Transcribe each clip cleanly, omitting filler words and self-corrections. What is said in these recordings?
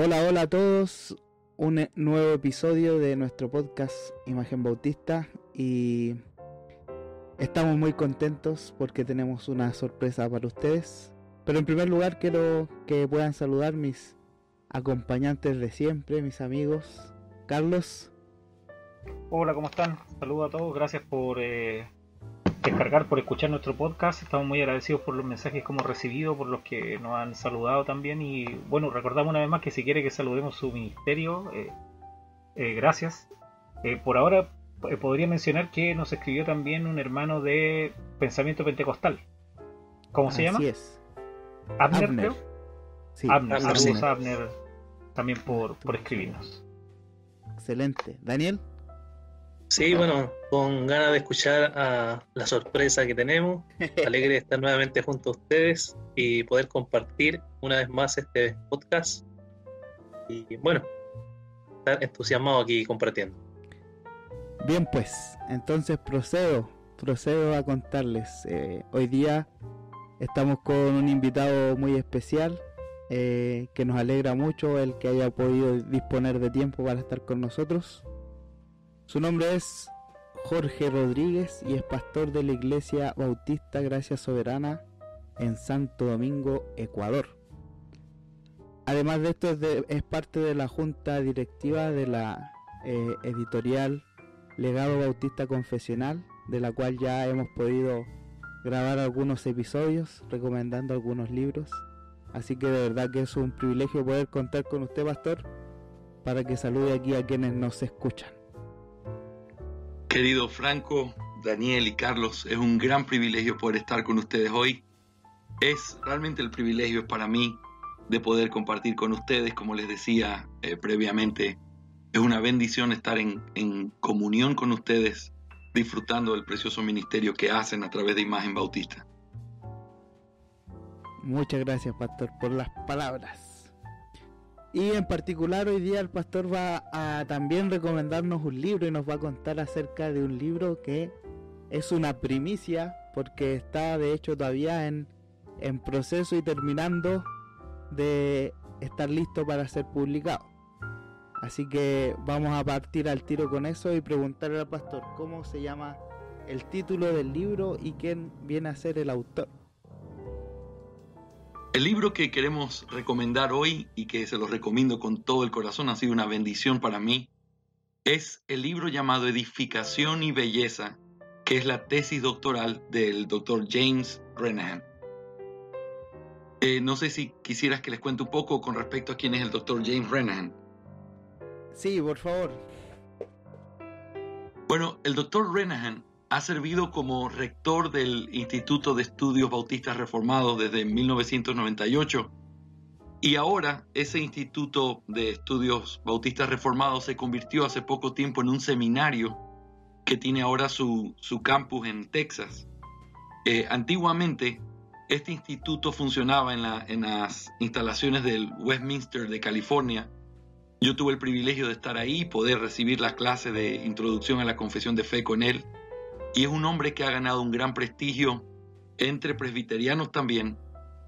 Hola, hola a todos. Un nuevo episodio de nuestro podcast Imagen Bautista y estamos muy contentos porque tenemos una sorpresa para ustedes. Pero en primer lugar quiero que puedan saludar mis acompañantes de siempre, mis amigos. Carlos. Hola, ¿cómo están? Saludos a todos, gracias por descargar, por escuchar nuestro podcast. Estamos muy agradecidos por los mensajes que hemos recibido, por los que nos han saludado también. Y bueno, recordamos una vez más que si quiere que saludemos su ministerio, gracias. Por ahora podría mencionar que nos escribió también un hermano de Pensamiento Pentecostal. ¿Cómo se llama? Así es. Abner, creo. Sí, Abner, saludos Abner. a Abner también por escribirnos. Excelente. Daniel. Sí, bueno, con ganas de escuchar a la sorpresa que tenemos, alegre de estar nuevamente junto a ustedes y poder compartir una vez más este podcast y bueno, estar entusiasmado aquí compartiendo. Bien, pues, entonces procedo a contarles. Hoy día estamos con un invitado muy especial que nos alegra mucho el que haya podido disponer de tiempo para estar con nosotros. Su nombre es Jorge Rodríguez y es pastor de la Iglesia Bautista Gracia Soberana en Santo Domingo, Ecuador. Además de esto es parte de la junta directiva de la editorial Legado Bautista Confesional, de la cual ya hemos podido grabar algunos episodios recomendando algunos libros. Así que de verdad que es un privilegio poder contar con usted, pastor, para que salude aquí a quienes nos escuchan. Querido Franco, Daniel y Carlos, es un gran privilegio poder estar con ustedes hoy. Realmente el privilegio es para mí de poder compartir con ustedes, como les decía previamente. Es una bendición estar en comunión con ustedes, disfrutando del precioso ministerio que hacen a través de Imagen Bautista. Muchas gracias, pastor, por las palabras. Y en particular hoy día el pastor va a también recomendarnos un libro y nos va a contar acerca de un libro que es una primicia porque está de hecho todavía en proceso y terminando de estar listo para ser publicado. Así que vamos a partir al tiro con eso y preguntarle al pastor cómo se llama el título del libro y quién viene a ser el autor. El libro que queremos recomendar hoy y que se lo recomiendo con todo el corazón, ha sido una bendición para mí, es el libro llamado Edificación y Belleza, que es la tesis doctoral del Dr. James Renahan. No sé si quisieras que les cuente un poco con respecto a quién es el Dr. James Renahan. Sí, por favor. Bueno, el Dr. Renahan ha servido como rector del Instituto de Estudios Bautistas Reformados desde 1998 y ahora ese Instituto de Estudios Bautistas Reformados se convirtió hace poco tiempo en un seminario que tiene ahora su campus en Texas. Antiguamente este instituto funcionaba en las instalaciones del Westminster de California. Yo tuve el privilegio de estar ahí y poder recibir la clase de introducción a la confesión de fe con él. Y es un hombre que ha ganado un gran prestigio entre presbiterianos también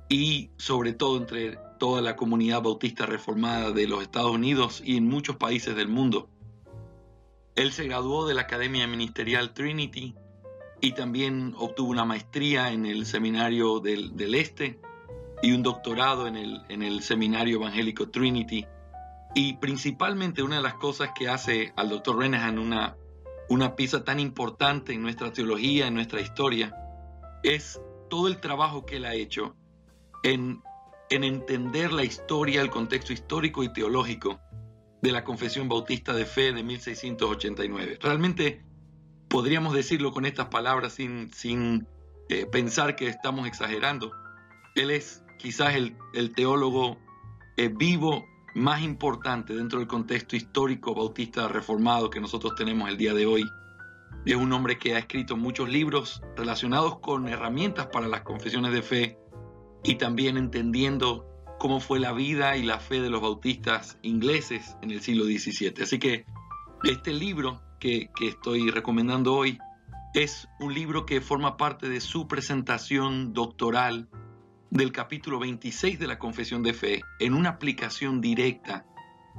y sobre todo entre toda la comunidad bautista reformada de los Estados Unidos y en muchos países del mundo. Él se graduó de la Academia Ministerial Trinity y también obtuvo una maestría en el Seminario del Este y un doctorado en el Seminario Evangélico Trinity. Y principalmente una de las cosas que hace al Dr. Renahan una pieza tan importante en nuestra teología, en nuestra historia, es todo el trabajo que él ha hecho en entender la historia, el contexto histórico y teológico de la Confesión Bautista de Fe de 1689. Realmente podríamos decirlo con estas palabras sin pensar que estamos exagerando. Él es quizás el teólogo vivo más importante dentro del contexto histórico bautista reformado que nosotros tenemos el día de hoy. Es un hombre que ha escrito muchos libros relacionados con herramientas para las confesiones de fe y también entendiendo cómo fue la vida y la fe de los bautistas ingleses en el siglo XVII. Así que este libro que estoy recomendando hoy es un libro que forma parte de su presentación doctoral del capítulo 26 de la Confesión de Fe en una aplicación directa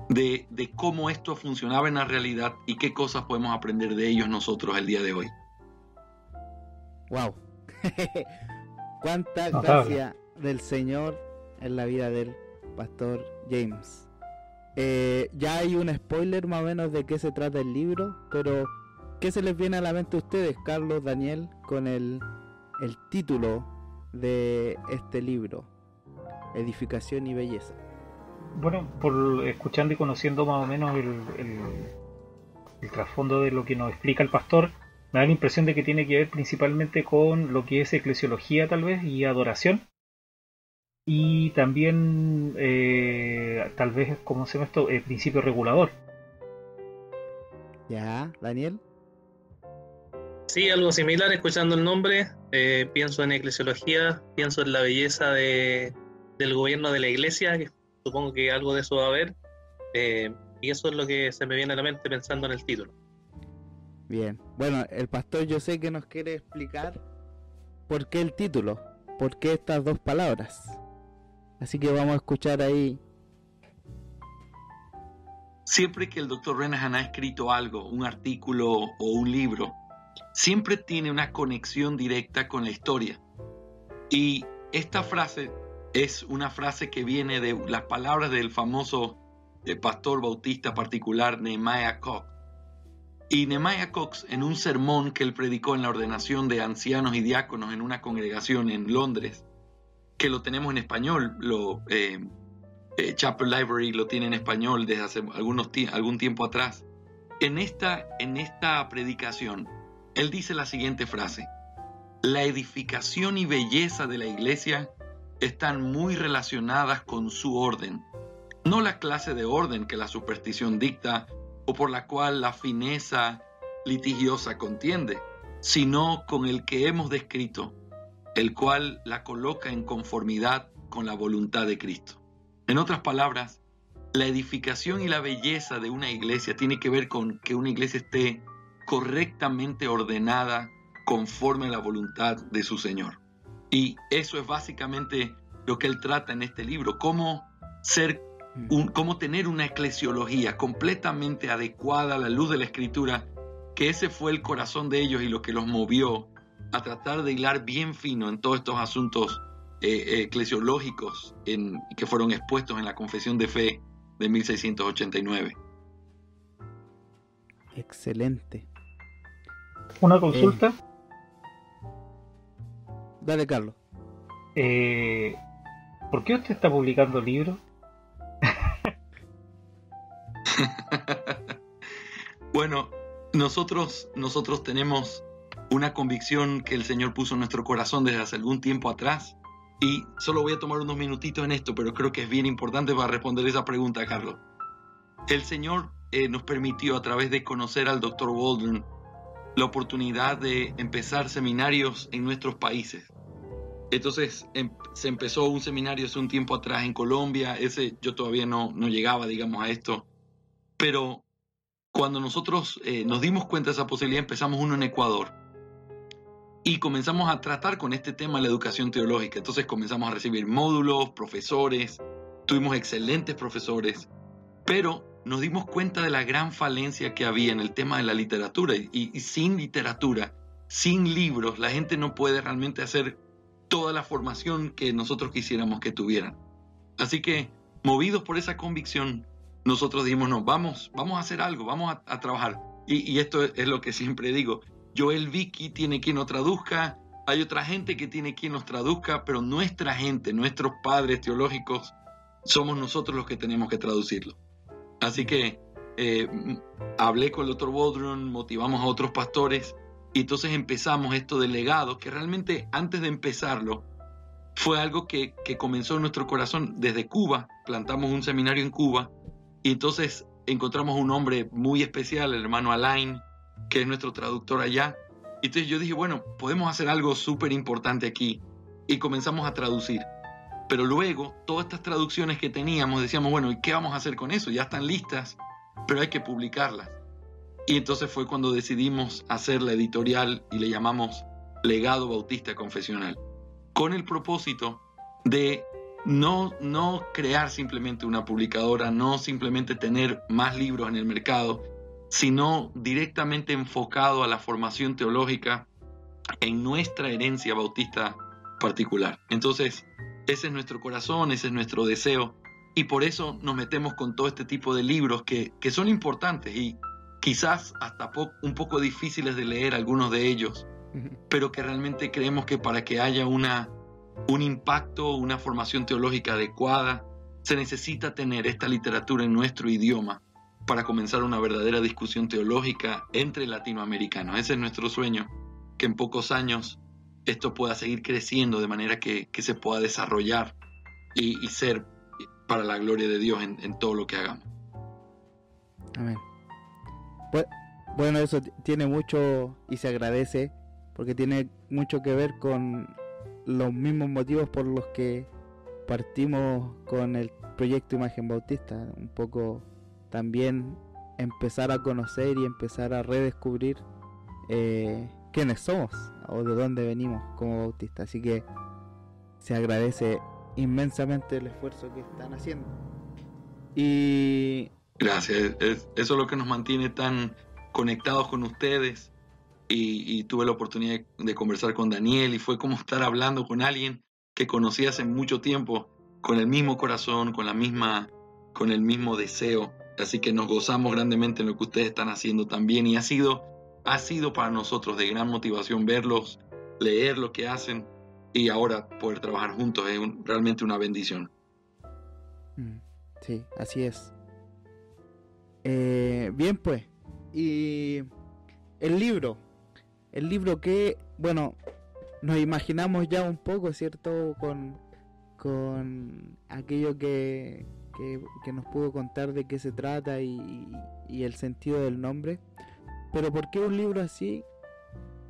de cómo esto funcionaba en la realidad y qué cosas podemos aprender de ellos nosotros el día de hoy. ¡Wow! ¡Cuánta Notable. gracia del Señor en la vida del pastor James! Ya hay un spoiler más o menos de qué se trata el libro, pero ¿qué se les viene a la mente a ustedes, Carlos, Daniel, con el título de este libro, Edificación y Belleza? Bueno, por escuchando y conociendo más o menos el trasfondo de lo que nos explica el pastor, me da la impresión de que tiene que ver principalmente con lo que es eclesiología tal vez y adoración. Y también tal vez, ¿cómo se llama esto? Principio regulador. Ya, Daniel. Sí, algo similar, escuchando el nombre, pienso en eclesiología, pienso en la belleza del gobierno de la iglesia, que supongo que algo de eso va a haber, y eso es lo que se me viene a la mente pensando en el título. Bien, bueno, el pastor yo sé que nos quiere explicar por qué el título, por qué estas dos palabras. Así que vamos a escuchar ahí. Siempre que el Dr. Renahan ha escrito algo, un artículo o un libro, siempre tiene una conexión directa con la historia. Y esta frase es una frase que viene de las palabras del famoso pastor bautista particular Nehemiah Cox. Y Nehemiah Cox, en un sermón que él predicó en la ordenación de ancianos y diáconos en una congregación en Londres, que lo tenemos en español, Chapel Library lo tiene en español desde hace algún tiempo atrás. En esta predicación, él dice la siguiente frase: la edificación y belleza de la iglesia están muy relacionadas con su orden, no la clase de orden que la superstición dicta o por la cual la fineza litigiosa contiende, sino con el que hemos descrito, el cual la coloca en conformidad con la voluntad de Cristo. En otras palabras, la edificación y la belleza de una iglesia tiene que ver con que una iglesia esté correctamente ordenada conforme a la voluntad de su Señor. Y eso es básicamente lo que él trata en este libro, cómo tener una eclesiología completamente adecuada a la luz de la Escritura, que ese fue el corazón de ellos y lo que los movió a tratar de hilar bien fino en todos estos asuntos eclesiológicos que fueron expuestos en la Confesión de Fe de 1689. Excelente. Una consulta. Dale, Carlos. ¿Por qué usted está publicando libros? Bueno, nosotros tenemos una convicción que el Señor puso en nuestro corazón desde hace algún tiempo atrás, y solo voy a tomar unos minutitos en esto, pero creo que es bien importante para responder esa pregunta, Carlos. El Señor nos permitió, a través de conocer al Dr. Waldron, la oportunidad de empezar seminarios en nuestros países. Entonces se empezó un seminario hace un tiempo atrás en Colombia. Yo todavía no llegaba, digamos, a esto, pero cuando nosotros nos dimos cuenta de esa posibilidad, empezamos uno en Ecuador y comenzamos a tratar con este tema la educación teológica. Entonces comenzamos a recibir módulos, profesores, tuvimos excelentes profesores, pero nos dimos cuenta de la gran falencia que había en el tema de la literatura, y sin literatura, sin libros, la gente no puede realmente hacer toda la formación que nosotros quisiéramos que tuvieran. Así que, movidos por esa convicción, nosotros dijimos, no, vamos a hacer algo, vamos a trabajar. Y esto es lo que siempre digo: Joel Vicky tiene quien nos traduzca, hay otra gente que tiene quien nos traduzca, pero nuestra gente, nuestros padres teológicos, somos nosotros los que tenemos que traducirlo. Así que hablé con el Dr. Waldron, motivamos a otros pastores, y entonces empezamos esto del legado, que realmente antes de empezarlo fue algo que comenzó en nuestro corazón desde Cuba. Plantamos un seminario en Cuba y entonces encontramos un hombre muy especial, el hermano Alain, que es nuestro traductor allá. Y entonces yo dije, bueno, podemos hacer algo súper importante aquí, y comenzamos a traducir. Pero luego, todas estas traducciones que teníamos, decíamos, bueno, ¿y qué vamos a hacer con eso? Ya están listas, pero hay que publicarlas. Y entonces fue cuando decidimos hacer la editorial y le llamamos Legado Bautista Confesional, con el propósito de no crear simplemente una publicadora, no simplemente tener más libros en el mercado, sino directamente enfocado a la formación teológica en nuestra herencia bautista particular. Entonces, ese es nuestro corazón, ese es nuestro deseo, y por eso nos metemos con todo este tipo de libros que son importantes y quizás hasta un poco difíciles de leer algunos de ellos, pero que realmente creemos que para que haya un impacto, una formación teológica adecuada, se necesita tener esta literatura en nuestro idioma para comenzar una verdadera discusión teológica entre latinoamericanos. Ese es nuestro sueño, que en pocos años esto pueda seguir creciendo de manera que se pueda desarrollar y ser para la gloria de Dios en todo lo que hagamos. Amén. Bueno, eso tiene mucho y se agradece, porque tiene mucho que ver con los mismos motivos por los que partimos con el proyecto Imagen Bautista. Un poco también empezar a conocer y empezar a redescubrir quiénes somos o de dónde venimos como bautistas. Así que se agradece inmensamente el esfuerzo que están haciendo. Y gracias, eso es lo que nos mantiene tan conectados con ustedes. Y tuve la oportunidad de conversar con Daniel y fue como estar hablando con alguien que conocí hace mucho tiempo, con el mismo corazón, con el mismo deseo. Así que nos gozamos grandemente en lo que ustedes están haciendo también, y ha sido para nosotros de gran motivación verlos, leer lo que hacen, y ahora poder trabajar juntos es realmente una bendición. Sí, así es. Bien, pues, y el libro que, bueno, nos imaginamos ya un poco, ¿cierto? Con aquello que nos pudo contar de qué se trata y el sentido del nombre. Pero ¿por qué un libro así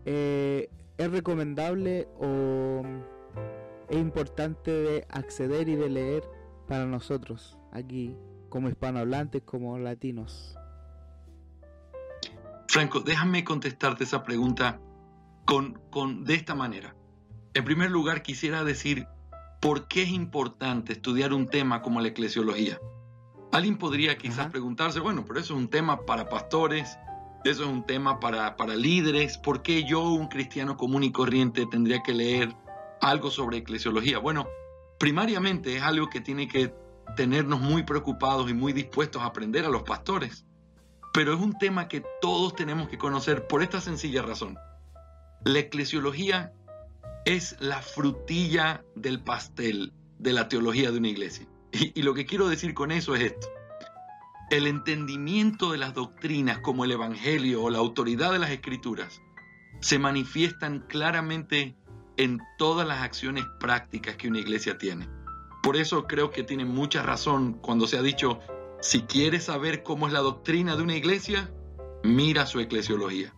es recomendable o es importante de acceder y de leer para nosotros aquí como hispanohablantes, como latinos? Franco, déjame contestarte esa pregunta de esta manera. En primer lugar, quisiera decir por qué es importante estudiar un tema como la eclesiología. Alguien podría quizás preguntarse, bueno, pero eso es un tema para pastores, eso es un tema para líderes. ¿Por qué yo, un cristiano común y corriente, tendría que leer algo sobre eclesiología? Bueno, primariamente es algo que tiene que tenernos muy preocupados y muy dispuestos a aprender a los pastores. Pero es un tema que todos tenemos que conocer por esta sencilla razón. La eclesiología es la frutilla del pastel de la teología de una iglesia. Y lo que quiero decir con eso es esto. El entendimiento de las doctrinas como el Evangelio o la autoridad de las Escrituras se manifiestan claramente en todas las acciones prácticas que una iglesia tiene. Por eso creo que tiene mucha razón cuando se ha dicho, si quieres saber cómo es la doctrina de una iglesia, mira su eclesiología.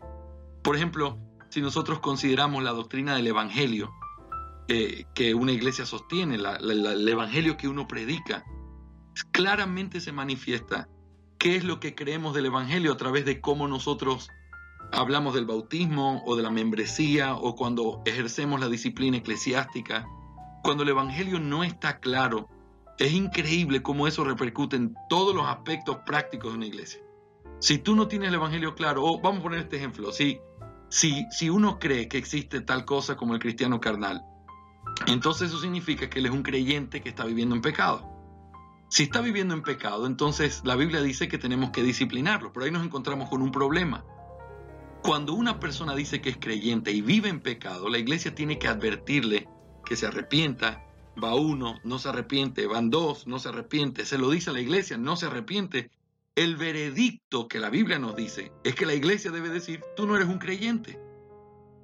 Por ejemplo, si nosotros consideramos la doctrina del Evangelio que una iglesia sostiene, el Evangelio que uno predica, claramente se manifiesta qué es lo que creemos del Evangelio a través de cómo nosotros hablamos del bautismo o de la membresía o cuando ejercemos la disciplina eclesiástica. Cuando el Evangelio no está claro, es increíble cómo eso repercute en todos los aspectos prácticos de una iglesia. Si tú no tienes el Evangelio claro, o vamos a poner este ejemplo, si uno cree que existe tal cosa como el cristiano carnal, entonces eso significa que él es un creyente que está viviendo en pecado. Si está viviendo en pecado, entonces la Biblia dice que tenemos que disciplinarlo, pero ahí nos encontramos con un problema. Cuando una persona dice que es creyente y vive en pecado, la iglesia tiene que advertirle que se arrepienta. Va uno, no se arrepiente, van dos, no se arrepiente, se lo dice a la iglesia, no se arrepiente. El veredicto que la Biblia nos dice es que la iglesia debe decir, tú no eres un creyente.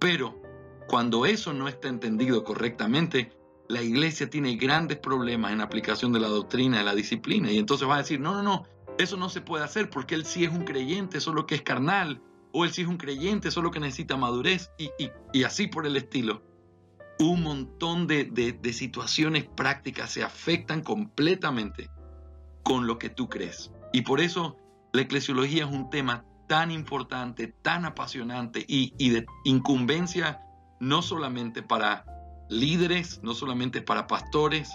Pero cuando eso no está entendido correctamente, la iglesia tiene grandes problemas en la aplicación de la doctrina, de la disciplina, y entonces va a decir, no, eso no se puede hacer porque él sí es un creyente, solo que es carnal, o él sí es un creyente, solo que necesita madurez, y así por el estilo. Un montón de situaciones prácticas se afectan completamente con lo que tú crees. Y por eso la eclesiología es un tema tan importante, tan apasionante y de incumbencia no solamente para líderes, no solamente para pastores,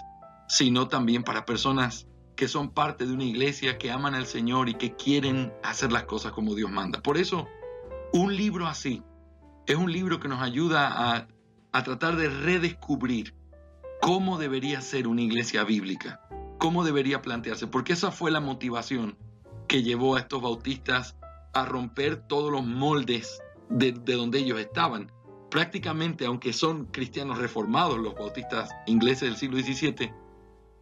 sino también para personas que son parte de una iglesia, que aman al Señor y que quieren hacer las cosas como Dios manda. Por eso, un libro así es un libro que nos ayuda a tratar de redescubrir cómo debería ser una iglesia bíblica, cómo debería plantearse, porque esa fue la motivación que llevó a estos bautistas a romper todos los moldes de donde ellos estaban. Prácticamente, aunque son cristianos reformados, los bautistas ingleses del siglo XVII,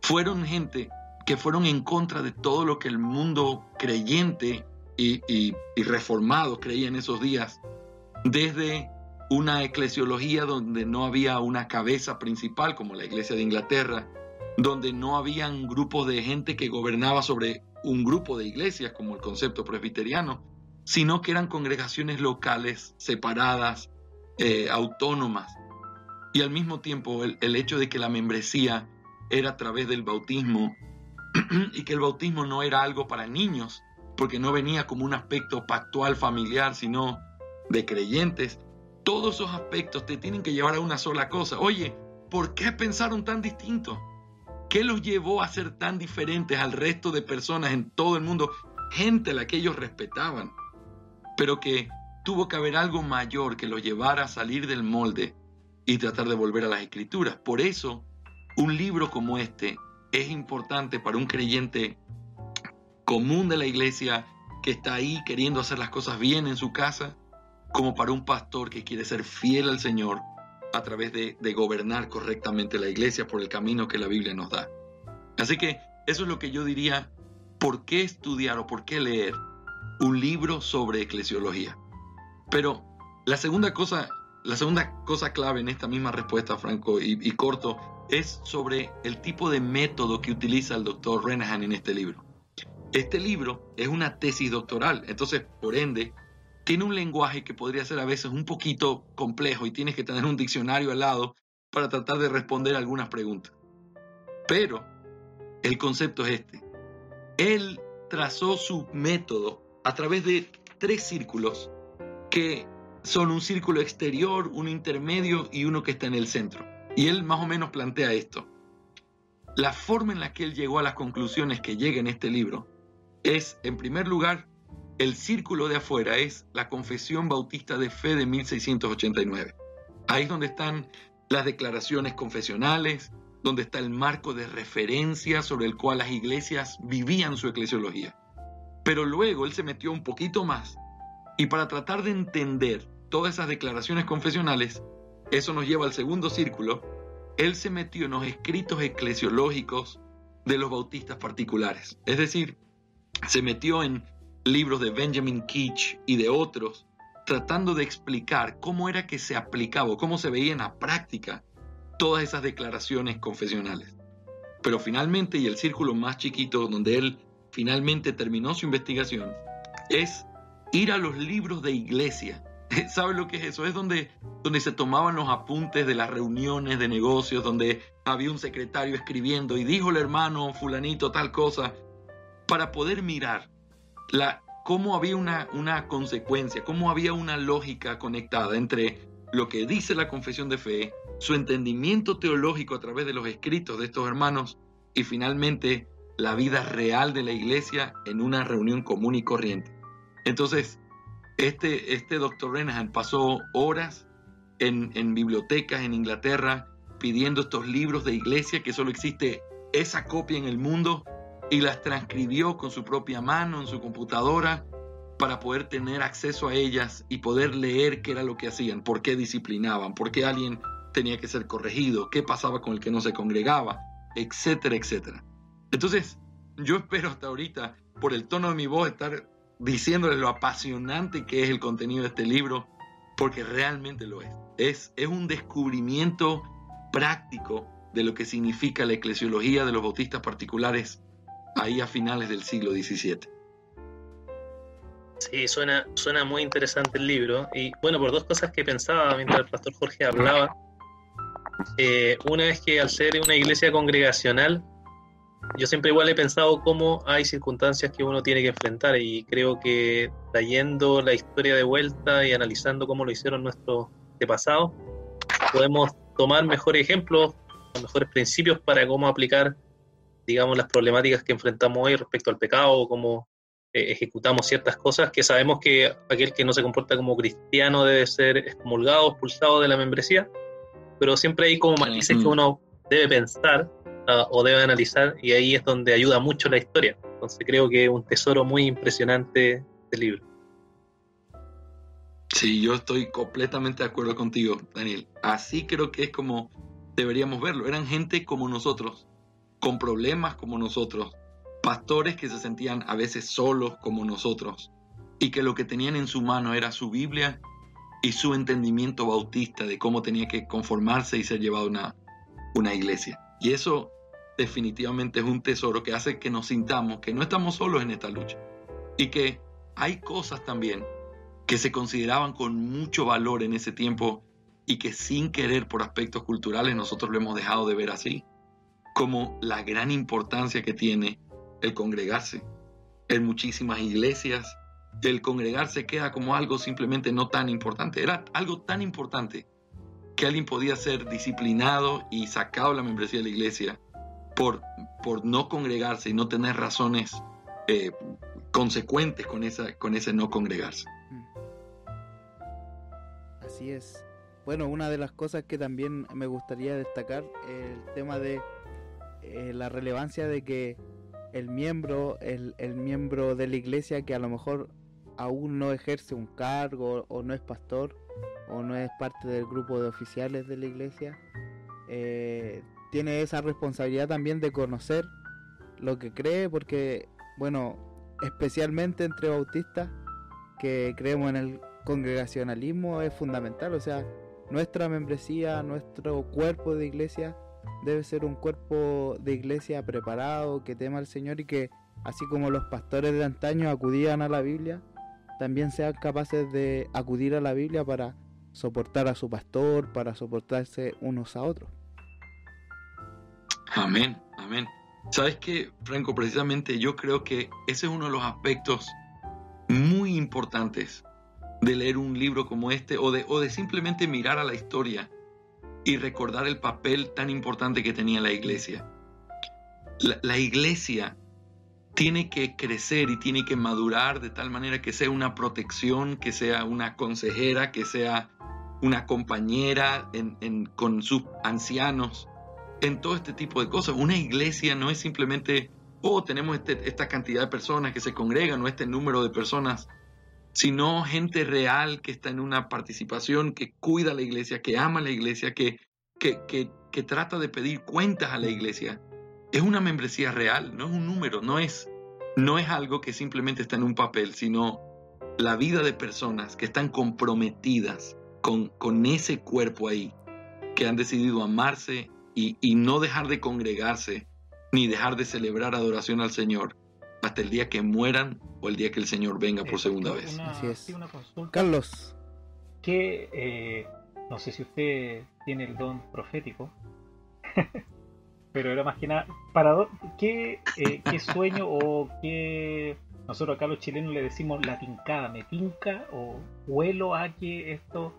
fueron gente que fueron en contra de todo lo que el mundo creyente y reformado creía en esos días, desde una eclesiología donde no había una cabeza principal como la Iglesia de Inglaterra, donde no habían grupos de gente que gobernaba sobre un grupo de iglesias como el concepto presbiteriano, sino que eran congregaciones locales, separadas, autónomas, y al mismo tiempo el hecho de que la membresía era a través del bautismo y que el bautismo no era algo para niños, porque no venía como un aspecto pactual familiar, sino de creyentes. Todos esos aspectos te tienen que llevar a una sola cosa. Oye, ¿por qué pensaron tan distinto? ¿Qué los llevó a ser tan diferentes al resto de personas en todo el mundo? Gente a la que ellos respetaban, pero que tuvo que haber algo mayor que los llevara a salir del molde y tratar de volver a las Escrituras. Por eso, un libro como este es importante para un creyente común de la iglesia que está ahí queriendo hacer las cosas bien en su casa, como para un pastor que quiere ser fiel al Señor a través de gobernar correctamente la iglesia por el camino que la Biblia nos da. Así que eso es lo que yo diría: ¿por qué estudiar o por qué leer un libro sobre eclesiología? Pero la segunda cosa clave en esta misma respuesta, Franco, y corto, es sobre el tipo de método que utiliza el doctor Renehan en este libro. Este libro es una tesis doctoral, entonces, por ende, tiene un lenguaje que podría ser a veces un poquito complejo y tienes que tener un diccionario al lado para tratar de responder algunas preguntas. Pero el concepto es este. Él trazó su método a través de 3 círculos que son un círculo exterior, un intermedio y uno que está en el centro. Y él más o menos plantea esto. La forma en la que él llegó a las conclusiones que llega en este libro es, en primer lugar, el círculo de afuera es la Confesión Bautista de Fe de 1689. Ahí es donde están las declaraciones confesionales, donde está el marco de referencia sobre el cual las iglesias vivían su eclesiología. Pero luego él se metió un poquito más, y para tratar de entender todas esas declaraciones confesionales, eso nos lleva al segundo círculo. Él se metió en los escritos eclesiológicos de los bautistas particulares. Es decir, se metió en libros de Benjamin Keach y de otros, tratando de explicar cómo era que se aplicaba, cómo se veía en la práctica todas esas declaraciones confesionales. Pero finalmente, y el círculo más chiquito donde él finalmente terminó su investigación, es ir a los libros de iglesia. ¿Sabes lo que es eso? Es donde se tomaban los apuntes de las reuniones de negocios, donde había un secretario escribiendo y dijo el hermano fulanito tal cosa, para poder mirar cómo había una consecuencia, cómo había una lógica conectada entre lo que dice la confesión de fe, su entendimiento teológico a través de los escritos de estos hermanos y finalmente la vida real de la iglesia en una reunión común y corriente. Entonces, este doctor Renehan pasó horas en bibliotecas en Inglaterra pidiendo estos libros de iglesia, que solo existe esa copia en el mundo, y las transcribió con su propia mano en su computadora para poder tener acceso a ellas y poder leer qué era lo que hacían, por qué disciplinaban, por qué alguien tenía que ser corregido, qué pasaba con el que no se congregaba, etcétera, etcétera. Entonces, yo espero hasta ahorita, por el tono de mi voz, estar diciéndoles lo apasionante que es el contenido de este libro, porque realmente lo es. Es un descubrimiento práctico de lo que significa la eclesiología de los bautistas particulares ahí a finales del siglo XVII. Sí, suena muy interesante el libro. Y bueno, por 2 cosas que pensaba mientras el pastor Jorge hablaba. Una es que al ser una iglesia congregacional, yo siempre igual he pensado cómo hay circunstancias que uno tiene que enfrentar, y creo que trayendo la historia de vuelta y analizando cómo lo hicieron nuestros antepasados, podemos tomar mejores ejemplos, mejores principios para cómo aplicar, digamos, las problemáticas que enfrentamos hoy respecto al pecado, o cómo ejecutamos ciertas cosas, que sabemos que aquel que no se comporta como cristiano debe ser excomulgado, expulsado de la membresía, pero siempre hay como matices que uno debe pensar o debe analizar, y ahí es donde ayuda mucho la historia. Entonces creo que es un tesoro muy impresionante este libro. Sí, yo estoy completamente de acuerdo contigo, Daniel. Así creo que es como deberíamos verlo. Eran gente como nosotros, con problemas como nosotros, pastores que se sentían a veces solos como nosotros, y que lo que tenían en su mano era su Biblia y su entendimiento bautista de cómo tenía que conformarse y ser llevado a una iglesia. Y eso definitivamente es un tesoro que hace que nos sintamos que no estamos solos en esta lucha, y que hay cosas también que se consideraban con mucho valor en ese tiempo y que sin querer por aspectos culturales nosotros lo hemos dejado de ver así, como la gran importancia que tiene el congregarse. En muchísimas iglesias el congregarse queda como algo simplemente no tan importante. Era algo tan importante que alguien podía ser disciplinado y sacado de la membresía de la iglesia por no congregarse y no tener razones consecuentes con ese no congregarse. Así es. Bueno, una de las cosas que también me gustaría destacar es el tema de la relevancia de que el miembro de la iglesia que a lo mejor aún no ejerce un cargo o no es pastor o no es parte del grupo de oficiales de la iglesia, tiene esa responsabilidad también de conocer lo que cree, porque, bueno, especialmente entre bautistas que creemos en el congregacionalismo, es fundamental. O sea, nuestra membresía, nuestro cuerpo de iglesia debe ser un cuerpo de iglesia preparado, que tema al Señor, y que así como los pastores de antaño acudían a la Biblia, también sean capaces de acudir a la Biblia para soportar a su pastor, para soportarse unos a otros. Amén, amén. ¿Sabes qué, Franco? Precisamente yo creo que ese es uno de los aspectos muy importantes de leer un libro como este, o de simplemente mirar a la historia y recordar el papel tan importante que tenía la iglesia. La iglesia tiene que crecer y tiene que madurar de tal manera que sea una protección, que sea una consejera, que sea una compañera con sus ancianos, en todo este tipo de cosas. Una iglesia no es simplemente, tenemos esta cantidad de personas que se congregan, o este número de personas, sino gente real que está en una participación, que cuida la iglesia, que ama la iglesia, que trata de pedir cuentas a la iglesia. Es una membresía real, no es un número, no es algo que simplemente está en un papel, sino la vida de personas que están comprometidas con ese cuerpo ahí, que han decidido amarse y no dejar de congregarse, ni dejar de celebrar adoración al Señor hasta el día que mueran o el día que el Señor venga por segunda vez. Así es. Una consulta. Carlos. Que no sé si usted tiene el don profético, pero era más que nada, ¿qué sueño o qué, nosotros acá los chilenos le decimos la tincada, me tinca o huelo a que esto,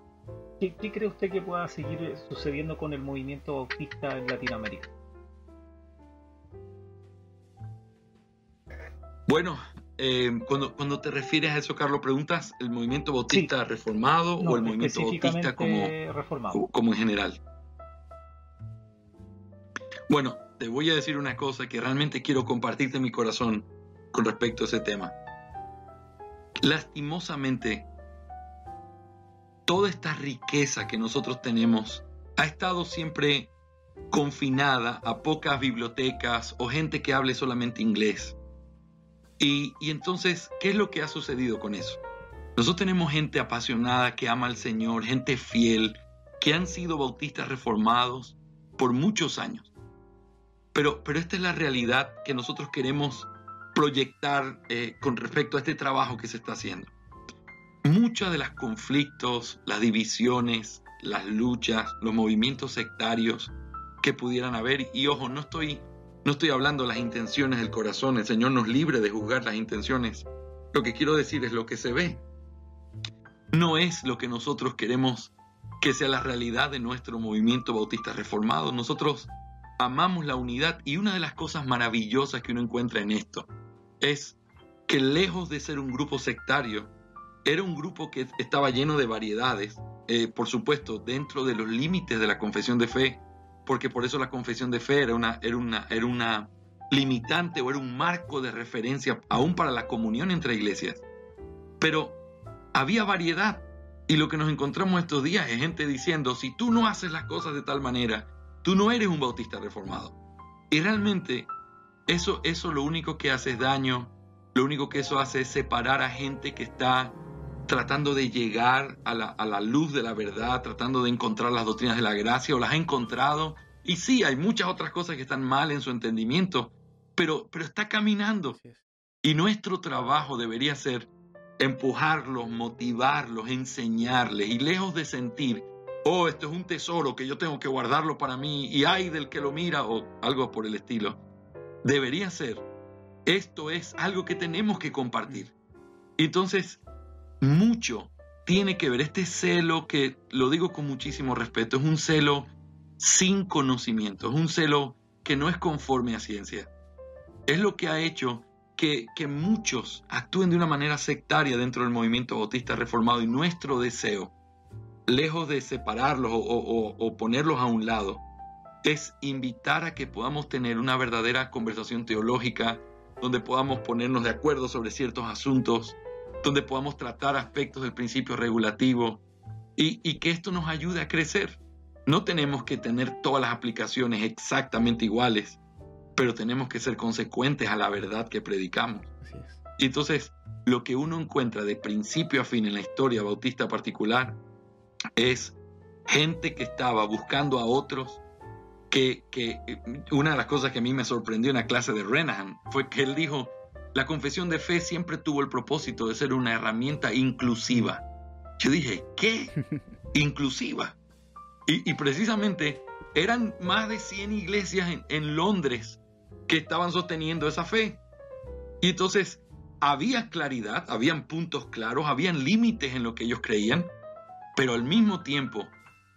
¿qué cree usted que pueda seguir sucediendo con el movimiento bautista en Latinoamérica? Bueno, cuando te refieres a eso, Carlos, ¿preguntas el movimiento bautista reformado o el movimiento bautista como en general? Bueno, te voy a decir una cosa que realmente quiero compartirte en mi corazón con respecto a ese tema. Lastimosamente, toda esta riqueza que nosotros tenemos ha estado siempre confinada a pocas bibliotecas o gente que hable solamente inglés. Y entonces, ¿qué es lo que ha sucedido con eso? Nosotros tenemos gente apasionada que ama al Señor, gente fiel, que han sido bautistas reformados por muchos años. Pero esta es la realidad que nosotros queremos proyectar con respecto a este trabajo que se está haciendo. Muchos de los conflictos, las divisiones, las luchas, los movimientos sectarios que pudieran haber, y ojo, no estoy hablando de las intenciones del corazón, el Señor nos libre de juzgar las intenciones. Lo que quiero decir es lo que se ve. No es lo que nosotros queremos que sea la realidad de nuestro movimiento bautista reformado. Nosotros amamos la unidad, y una de las cosas maravillosas que uno encuentra en esto es que, lejos de ser un grupo sectario, era un grupo que estaba lleno de variedades, por supuesto, dentro de los límites de la confesión de fe, porque por eso la confesión de fe era una limitante, o era un marco de referencia aún para la comunión entre iglesias. Pero había variedad, y lo que nos encontramos estos días es gente diciendo: si tú no haces las cosas de tal manera, tú no eres un bautista reformado. Y realmente eso lo único que hace es daño. Lo único que eso hace es separar a gente que está tratando de llegar a la luz de la verdad, tratando de encontrar las doctrinas de la gracia, o las ha encontrado. Y sí, hay muchas otras cosas que están mal en su entendimiento, pero está caminando. Y nuestro trabajo debería ser empujarlos, motivarlos, enseñarles, y lejos de sentir: oh, esto es un tesoro que yo tengo que guardarlo para mí, y ay del que lo mira, o algo por el estilo, debería ser: esto es algo que tenemos que compartir. Entonces, mucho tiene que ver este celo, que lo digo con muchísimo respeto, es un celo sin conocimiento, es un celo que no es conforme a ciencia. Es lo que ha hecho que muchos actúen de una manera sectaria dentro del movimiento bautista reformado, y nuestro deseo, lejos de separarlos o ponerlos a un lado, es invitar a que podamos tener una verdadera conversación teológica, donde podamos ponernos de acuerdo sobre ciertos asuntos, donde podamos tratar aspectos del principio regulativo, y que esto nos ayude a crecer. No tenemos que tener todas las aplicaciones exactamente iguales, pero tenemos que ser consecuentes a la verdad que predicamos. Así es. Y entonces, lo que uno encuentra de principio a fin en la historia bautista particular es gente que estaba buscando a otros, que una de las cosas que a mí me sorprendió en la clase de Renahan fue que él dijo: la confesión de fe siempre tuvo el propósito de ser una herramienta inclusiva. Yo dije: ¿qué? Inclusiva. Y precisamente eran más de 100 iglesias en Londres que estaban sosteniendo esa fe. Y entonces había claridad, habían puntos claros, habían límites en lo que ellos creían, pero al mismo tiempo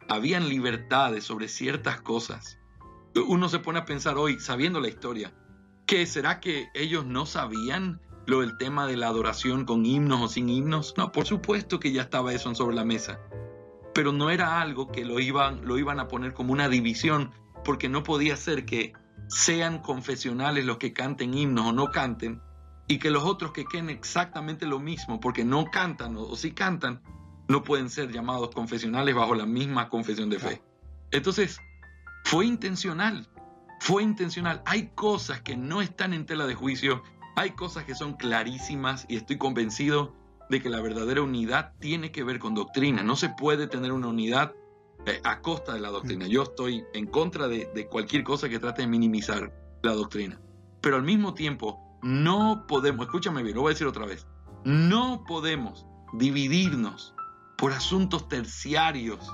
habían libertades sobre ciertas cosas. Uno se pone a pensar hoy, sabiendo la historia, ¿qué será que ellos no sabían lo del tema de la adoración con himnos o sin himnos? No, por supuesto que ya estaba eso sobre la mesa, pero no era algo que lo iban a poner como una división, porque no podía ser que sean confesionales los que canten himnos o no canten, y que los otros que queden exactamente lo mismo, porque no cantan o sí cantan, no pueden ser llamados confesionales bajo la misma confesión de fe. Entonces, fue intencional. Hay cosas que no están en tela de juicio, hay cosas que son clarísimas, y estoy convencido de que la verdadera unidad tiene que ver con doctrina. No se puede tener una unidad a costa de la doctrina. Yo estoy en contra de cualquier cosa que trate de minimizar la doctrina. Pero al mismo tiempo, no podemos, escúchame bien, lo voy a decir otra vez, no podemos dividirnos por asuntos terciarios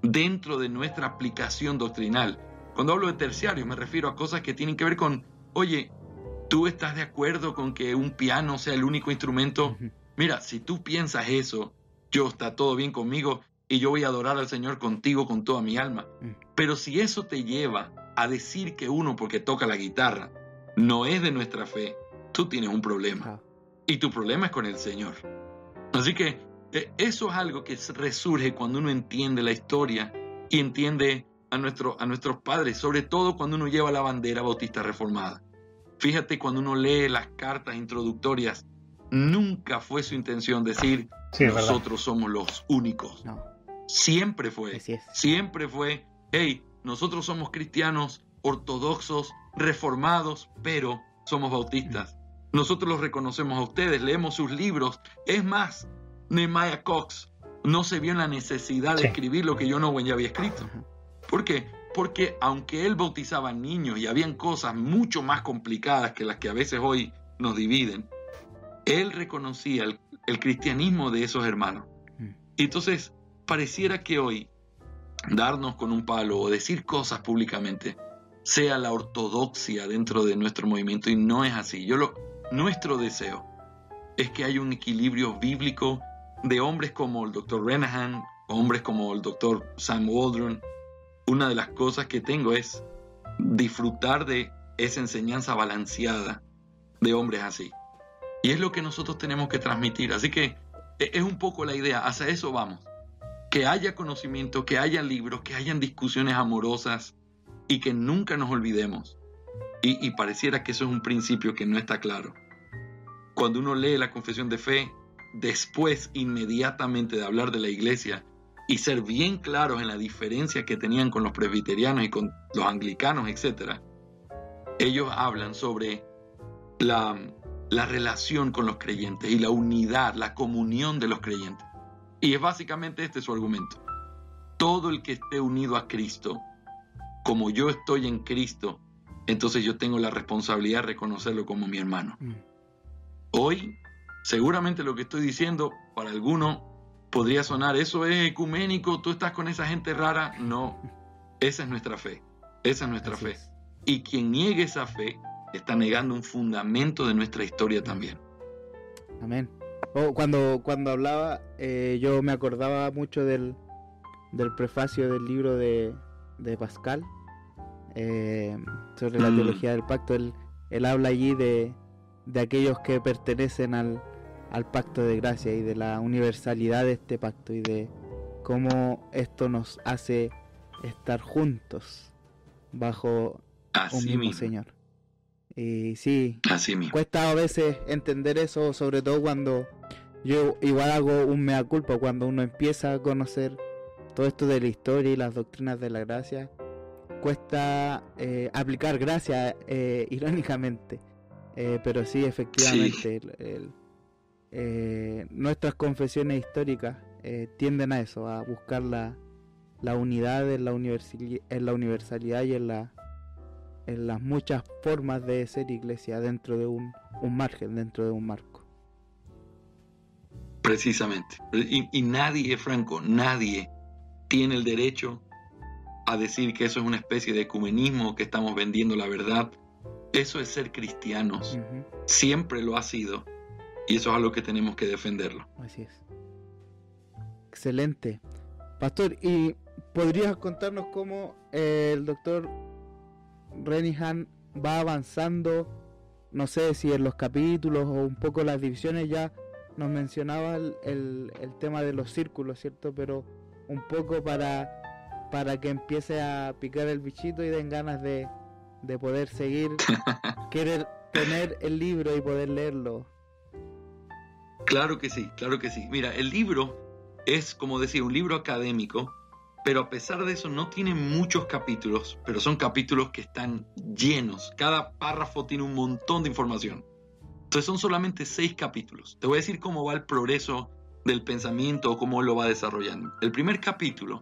dentro de nuestra aplicación doctrinal. Cuando hablo de terciarios me refiero a cosas que tienen que ver con: oye, ¿tú estás de acuerdo con que un piano sea el único instrumento? Mira, si tú piensas eso, está todo bien conmigo, y yo voy a adorar al Señor contigo con toda mi alma. Pero si eso te lleva a decir que uno, porque toca la guitarra, no es de nuestra fe, tú tienes un problema. Y tu problema es con el Señor. Así que eso es algo que resurge cuando uno entiende la historia y entiende a nuestros padres, sobre todo cuando uno lleva la bandera bautista reformada. Fíjate, cuando uno lee las cartas introductorias, nunca fue su intención decir: nosotros somos los únicos. No. Siempre fue, hey, nosotros somos cristianos ortodoxos, reformados, pero somos bautistas. Nosotros los reconocemos a ustedes, leemos sus libros. Es más, Nehemiah Cox no se vio en la necesidad de escribir lo que John Owen ya había escrito. ¿Por qué? Porque aunque él bautizaba niños y habían cosas mucho más complicadas que las que a veces hoy nos dividen, él reconocía el cristianismo de esos hermanos. Y entonces pareciera que hoy darnos con un palo o decir cosas públicamente sea la ortodoxia dentro de nuestro movimiento, y no es así. Nuestro deseo es que haya un equilibrio bíblico de hombres como el Dr. Renahan, hombres como el doctor Sam Waldron, una de las cosas que tengo es disfrutar de esa enseñanza balanceada de hombres así. Y es lo que nosotros tenemos que transmitir. Así que es un poco la idea, hacia eso vamos. Que haya conocimiento, que haya libros, que hayan discusiones amorosas y que nunca nos olvidemos. Y pareciera que eso es un principio que no está claro. Cuando uno lee la confesión de fe, después inmediatamente de hablar de la iglesia y ser bien claros en la diferencia que tenían con los presbiterianos y con los anglicanos, etc., ellos hablan sobre la relación con los creyentes y la unidad, la comunión de los creyentes. Y es básicamente este su argumento. Todo el que esté unido a Cristo, como yo estoy en Cristo, entonces yo tengo la responsabilidad de reconocerlo como mi hermano. Hoy, seguramente lo que estoy diciendo, para algunos podría sonar, eso es ecuménico, tú estás con esa gente rara. No, esa es nuestra fe. Esa es nuestra fe. Y quien niegue esa fe está negando un fundamento de nuestra historia también. Amén. Cuando hablaba, yo me acordaba mucho del prefacio del libro de Pascal, sobre la teología del pacto. Él habla allí de aquellos que pertenecen al pacto de gracia y de la universalidad de este pacto y de cómo esto nos hace estar juntos bajo Así un mismo mismo. Señor. Y sí, Así mismo. cuesta a veces entender eso, sobre todo cuando yo igual hago un mea culpa, cuando uno empieza a conocer todo esto de la historia y las doctrinas de la gracia. Cuesta aplicar gracia, irónicamente, pero sí, efectivamente, nuestras confesiones históricas tienden a eso, a buscar la unidad en la universalidad y en las muchas formas de ser iglesia dentro de un margen, dentro de un marco. Precisamente. Y nadie, Franco, nadie tiene el derecho a decir que eso es una especie de ecumenismo, que estamos vendiendo la verdad. Eso es ser cristianos. Uh-huh. Siempre lo ha sido. Y eso es algo que tenemos que defenderlo. Así es. Excelente. Pastor, ¿y podrías contarnos cómo el doctor Renihan va avanzando? No sé si en los capítulos o un poco las divisiones. Ya nos mencionaba el tema de los círculos, ¿cierto? Pero un poco para que empiece a picar el bichito y den ganas de poder seguir, querer tener el libro y poder leerlo. Claro que sí, claro que sí. Mira, el libro es, como decía, un libro académico, pero a pesar de eso no tiene muchos capítulos, pero son capítulos que están llenos. Cada párrafo tiene un montón de información. Entonces son solamente 6 capítulos. Te voy a decir cómo va el progreso del pensamiento o cómo él lo va desarrollando. El primer capítulo,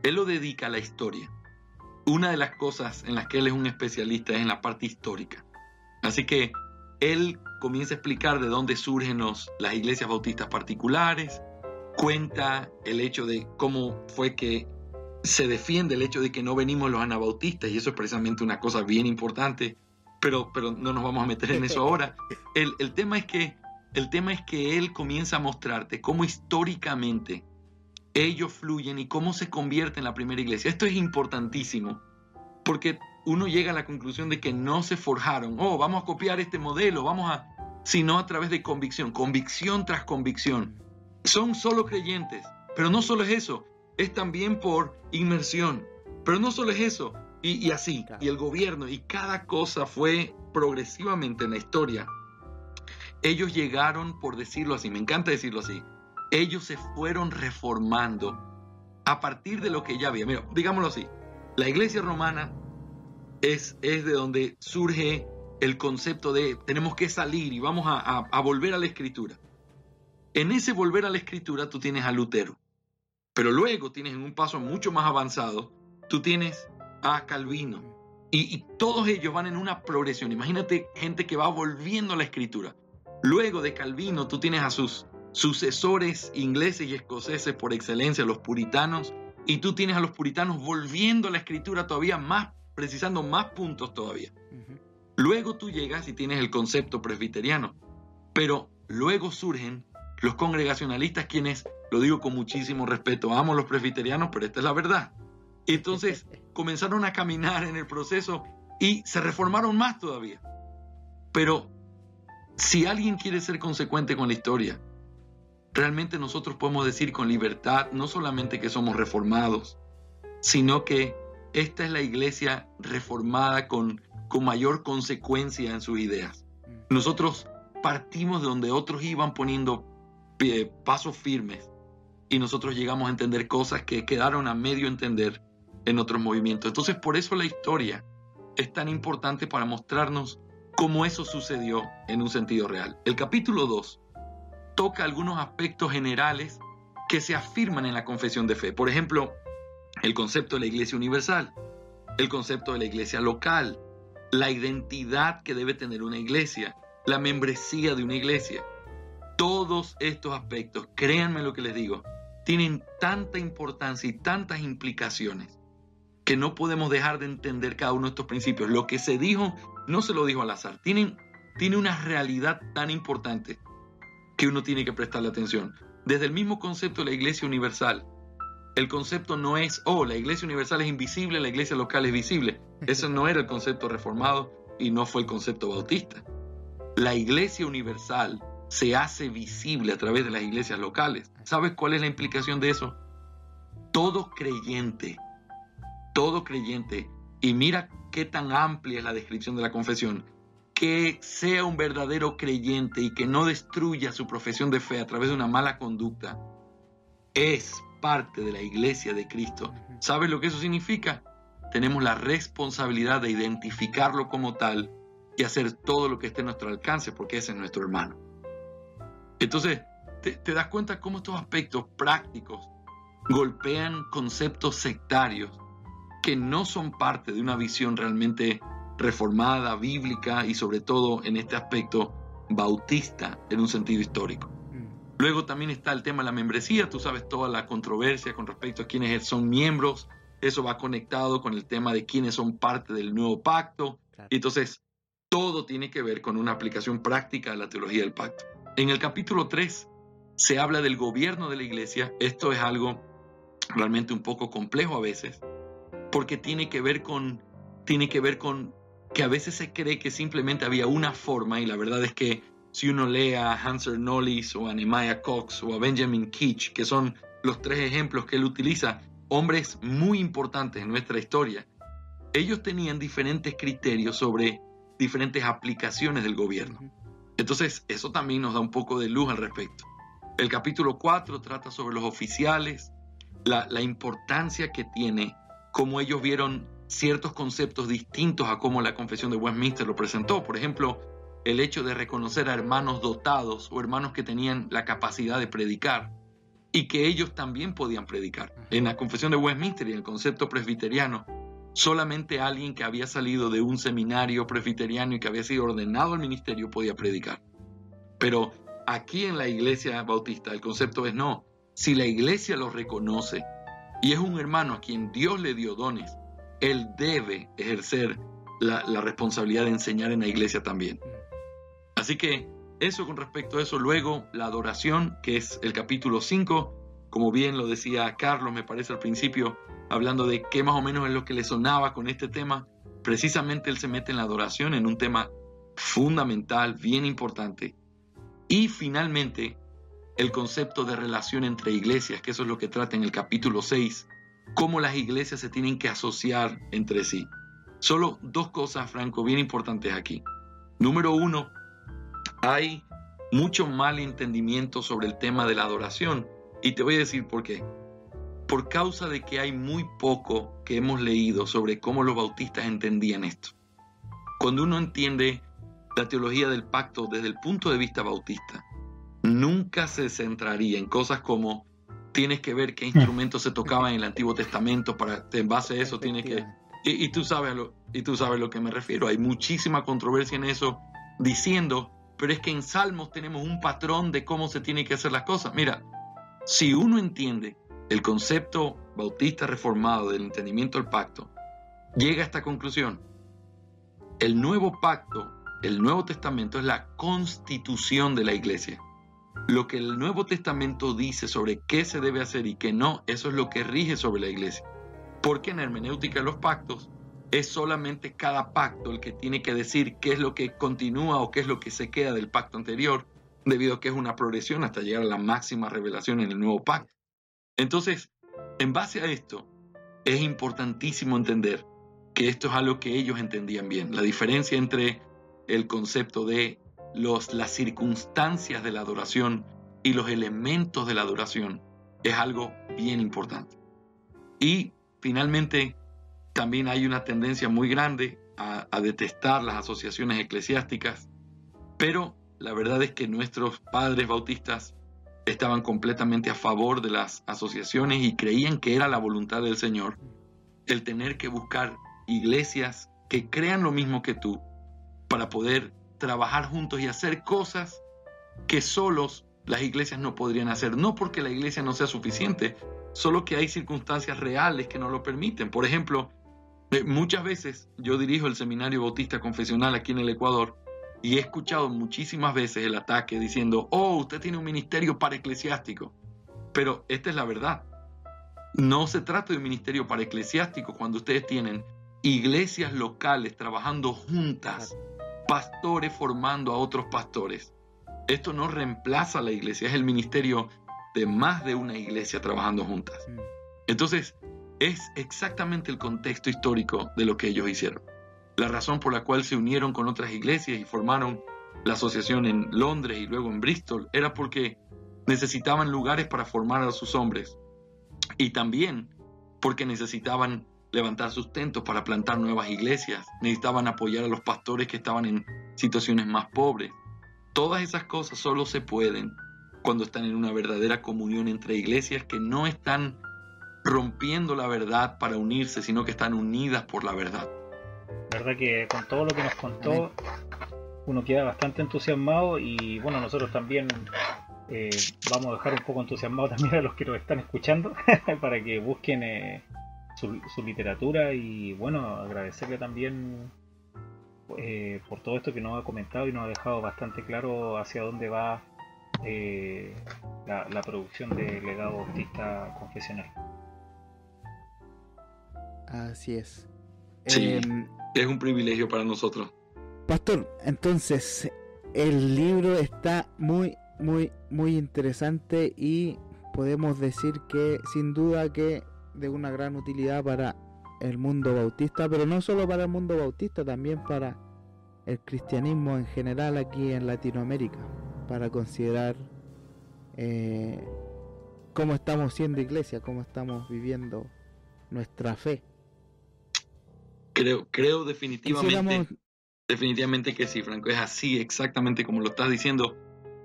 él lo dedica a la historia. Una de las cosas en las que él es un especialista es en la parte histórica. Así que él comienza a explicar de dónde surgen las iglesias bautistas particulares, cuenta el hecho de cómo fue que se defiende el hecho de que no venimos los anabautistas, y eso es precisamente una cosa bien importante, pero no nos vamos a meter en eso ahora. El tema es que él comienza a mostrarte cómo históricamente ellos fluyen y cómo se convierte en la primera iglesia. Esto es importantísimo, porque uno llega a la conclusión de que no se forjaron, vamos a copiar este modelo, sino a través de convicción tras convicción. Son solo creyentes, pero no solo es eso, es también por inmersión, pero no solo es eso, y así, y el gobierno, y cada cosa fue progresivamente en la historia. Ellos llegaron, por decirlo así, me encanta decirlo así, ellos se fueron reformando a partir de lo que ya había. Mira, digámoslo así, la iglesia romana es de donde surge el concepto de tenemos que salir y vamos a volver a la escritura. En ese volver a la escritura tú tienes a Lutero, pero luego tienes en un paso mucho más avanzado, tú tienes a Calvino, y todos ellos van en una progresión. Imagínate gente que va volviendo a la escritura. Luego de Calvino tú tienes a sus sucesores ingleses y escoceses por excelencia, los puritanos, y tú tienes a los puritanos volviendo a la escritura todavía más, precisando más puntos todavía. Uh-huh. Luego tú llegas y tienes el concepto presbiteriano, pero luego surgen los congregacionalistas, quienes, lo digo con muchísimo respeto, amo a los presbiterianos, pero esta es la verdad. Entonces comenzaron a caminar en el proceso y se reformaron más todavía. Pero si alguien quiere ser consecuente con la historia, realmente nosotros podemos decir con libertad no solamente que somos reformados, sino que esta es la iglesia reformada con mayor consecuencia en sus ideas. Nosotros partimos de donde otros iban poniendo pasos firmes y nosotros llegamos a entender cosas que quedaron a medio entender en otros movimientos. Entonces, por eso la historia es tan importante para mostrarnos cómo eso sucedió en un sentido real. El capítulo 2 toca algunos aspectos generales que se afirman en la confesión de fe. Por ejemplo, el concepto de la iglesia universal, el concepto de la iglesia local, la identidad que debe tener una iglesia, la membresía de una iglesia. Todos estos aspectos, créanme lo que les digo, tienen tanta importancia y tantas implicaciones que no podemos dejar de entender cada uno de estos principios. Lo que se dijo no se lo dijo al azar. Tiene una realidad tan importante que uno tiene que prestarle atención. Desde el mismo concepto de la iglesia universal, el concepto no es, la iglesia universal es invisible, la iglesia local es visible. Ese no era el concepto reformado y no fue el concepto bautista. La iglesia universal se hace visible a través de las iglesias locales. ¿Sabes cuál es la implicación de eso? Todo creyente, y mira qué tan amplia es la descripción de la confesión, que sea un verdadero creyente y que no destruya su profesión de fe a través de una mala conducta, es parte de la iglesia de Cristo. ¿Sabes lo que eso significa? Tenemos la responsabilidad de identificarlo como tal y hacer todo lo que esté a nuestro alcance, porque ese es nuestro hermano. Entonces, te das cuenta cómo estos aspectos prácticos golpean conceptos sectarios que no son parte de una visión realmente reformada, bíblica y sobre todo en este aspecto bautista en un sentido histórico. Luego también está el tema de la membresía. Tú sabes toda la controversia con respecto a quiénes son miembros. Eso va conectado con el tema de quiénes son parte del nuevo pacto. Claro. Y entonces todo tiene que ver con una aplicación práctica de la teología del pacto. En el capítulo 3 se habla del gobierno de la iglesia. Esto es algo realmente un poco complejo a veces, porque tiene que ver con que a veces se cree que simplemente había una forma, y la verdad es que si uno lee a Hanser Knowles o a Nehemiah Cox o a Benjamin Keach, que son los tres ejemplos que él utiliza, hombres muy importantes en nuestra historia, ellos tenían diferentes criterios sobre diferentes aplicaciones del gobierno. Entonces, eso también nos da un poco de luz al respecto. El capítulo 4 trata sobre los oficiales, la importancia que tiene, cómo ellos vieron ciertos conceptos distintos a cómo la Confesión de Westminster lo presentó. Por ejemplo, el hecho de reconocer a hermanos dotados o hermanos que tenían la capacidad de predicar y que ellos también podían predicar. En la Confesión de Westminster y el concepto presbiteriano, solamente alguien que había salido de un seminario presbiteriano y que había sido ordenado al ministerio podía predicar. Pero aquí en la iglesia bautista el concepto es no. Si la iglesia lo reconoce y es un hermano a quien Dios le dio dones, él debe ejercer la responsabilidad de enseñar en la iglesia también. Así que eso con respecto a eso. Luego la adoración, que es el capítulo 5, como bien lo decía Carlos, me parece al principio, hablando de qué más o menos es lo que le sonaba con este tema. Precisamente él se mete en la adoración, en un tema fundamental, bien importante. Y finalmente el concepto de relación entre iglesias, que eso es lo que trata en el capítulo 6, cómo las iglesias se tienen que asociar entre sí. Solo dos cosas, Franco, bien importantes aquí. Número 1, hay mucho mal entendimiento sobre el tema de la adoración, y te voy a decir por qué. Por causa de que hay muy poco que hemos leído sobre cómo los bautistas entendían esto. Cuando uno entiende la teología del pacto desde el punto de vista bautista, nunca se centraría en cosas como tienes que ver qué instrumentos se tocaban en el Antiguo Testamento para en base a eso tienes que... Y tú sabes a lo que me refiero. Hay muchísima controversia en eso, diciendo, pero es que en Salmos tenemos un patrón de cómo se tienen que hacer las cosas. Mira, si uno entiende el concepto bautista reformado del entendimiento del pacto, llega a esta conclusión. El nuevo pacto, el Nuevo Testamento, es la constitución de la iglesia. lo que el Nuevo Testamento dice sobre qué se debe hacer y qué no, eso es lo que rige sobre la iglesia. Porque en hermenéutica de los pactos es solamente cada pacto el que tiene que decir qué es lo que continúa o qué es lo que se queda del pacto anterior, debido a que es una progresión hasta llegar a la máxima revelación en el nuevo pacto. Entonces, en base a esto, es importantísimo entender que esto es algo que ellos entendían bien. La diferencia entre el concepto de las circunstancias de la adoración y los elementos de la adoración es algo bien importante. Y finalmente, también hay una tendencia muy grande a detestar las asociaciones eclesiásticas, pero la verdad es que nuestros padres bautistas estaban completamente a favor de las asociaciones y creían que era la voluntad del Señor el tener que buscar iglesias que crean lo mismo que tú para poder trabajar juntos y hacer cosas que solos las iglesias no podrían hacer. No porque la iglesia no sea suficiente, solo que hay circunstancias reales que no lo permiten. Por ejemplo, muchas veces yo dirijo el Seminario Bautista Confesional aquí en el Ecuador y he escuchado muchísimas veces el ataque diciendo: oh, usted tiene un ministerio paraeclesiástico. Pero esta es la verdad. No se trata de un ministerio paraeclesiástico cuando ustedes tienen iglesias locales trabajando juntas, pastores formando a otros pastores. Esto no reemplaza a la iglesia, es el ministerio de más de una iglesia trabajando juntas. Entonces, es exactamente el contexto histórico de lo que ellos hicieron. La razón por la cual se unieron con otras iglesias y formaron la asociación en Londres y luego en Bristol era porque necesitaban lugares para formar a sus hombres y también porque necesitaban levantar sustentos para plantar nuevas iglesias, necesitaban apoyar a los pastores que estaban en situaciones más pobres. Todas esas cosas solo se pueden cuando están en una verdadera comunión entre iglesias que no están rompiendo la verdad para unirse, sino que están unidas por la verdad. La verdad que con todo lo que nos contó, uno queda bastante entusiasmado y bueno, nosotros también vamos a dejar un poco entusiasmados también a los que nos están escuchando para que busquen su literatura y bueno, agradecerle también por todo esto que nos ha comentado y nos ha dejado bastante claro hacia dónde va la producción de Legado Bautista Confesional. Así es. Sí, es un privilegio para nosotros. Pastor, entonces el libro está muy interesante y podemos decir que sin duda que de una gran utilidad para el mundo bautista, pero no solo para el mundo bautista, también para el cristianismo en general aquí en Latinoamérica, para considerar cómo estamos siendo iglesia, cómo estamos viviendo nuestra fe. Creo definitivamente que sí, Franco, es así exactamente como lo estás diciendo,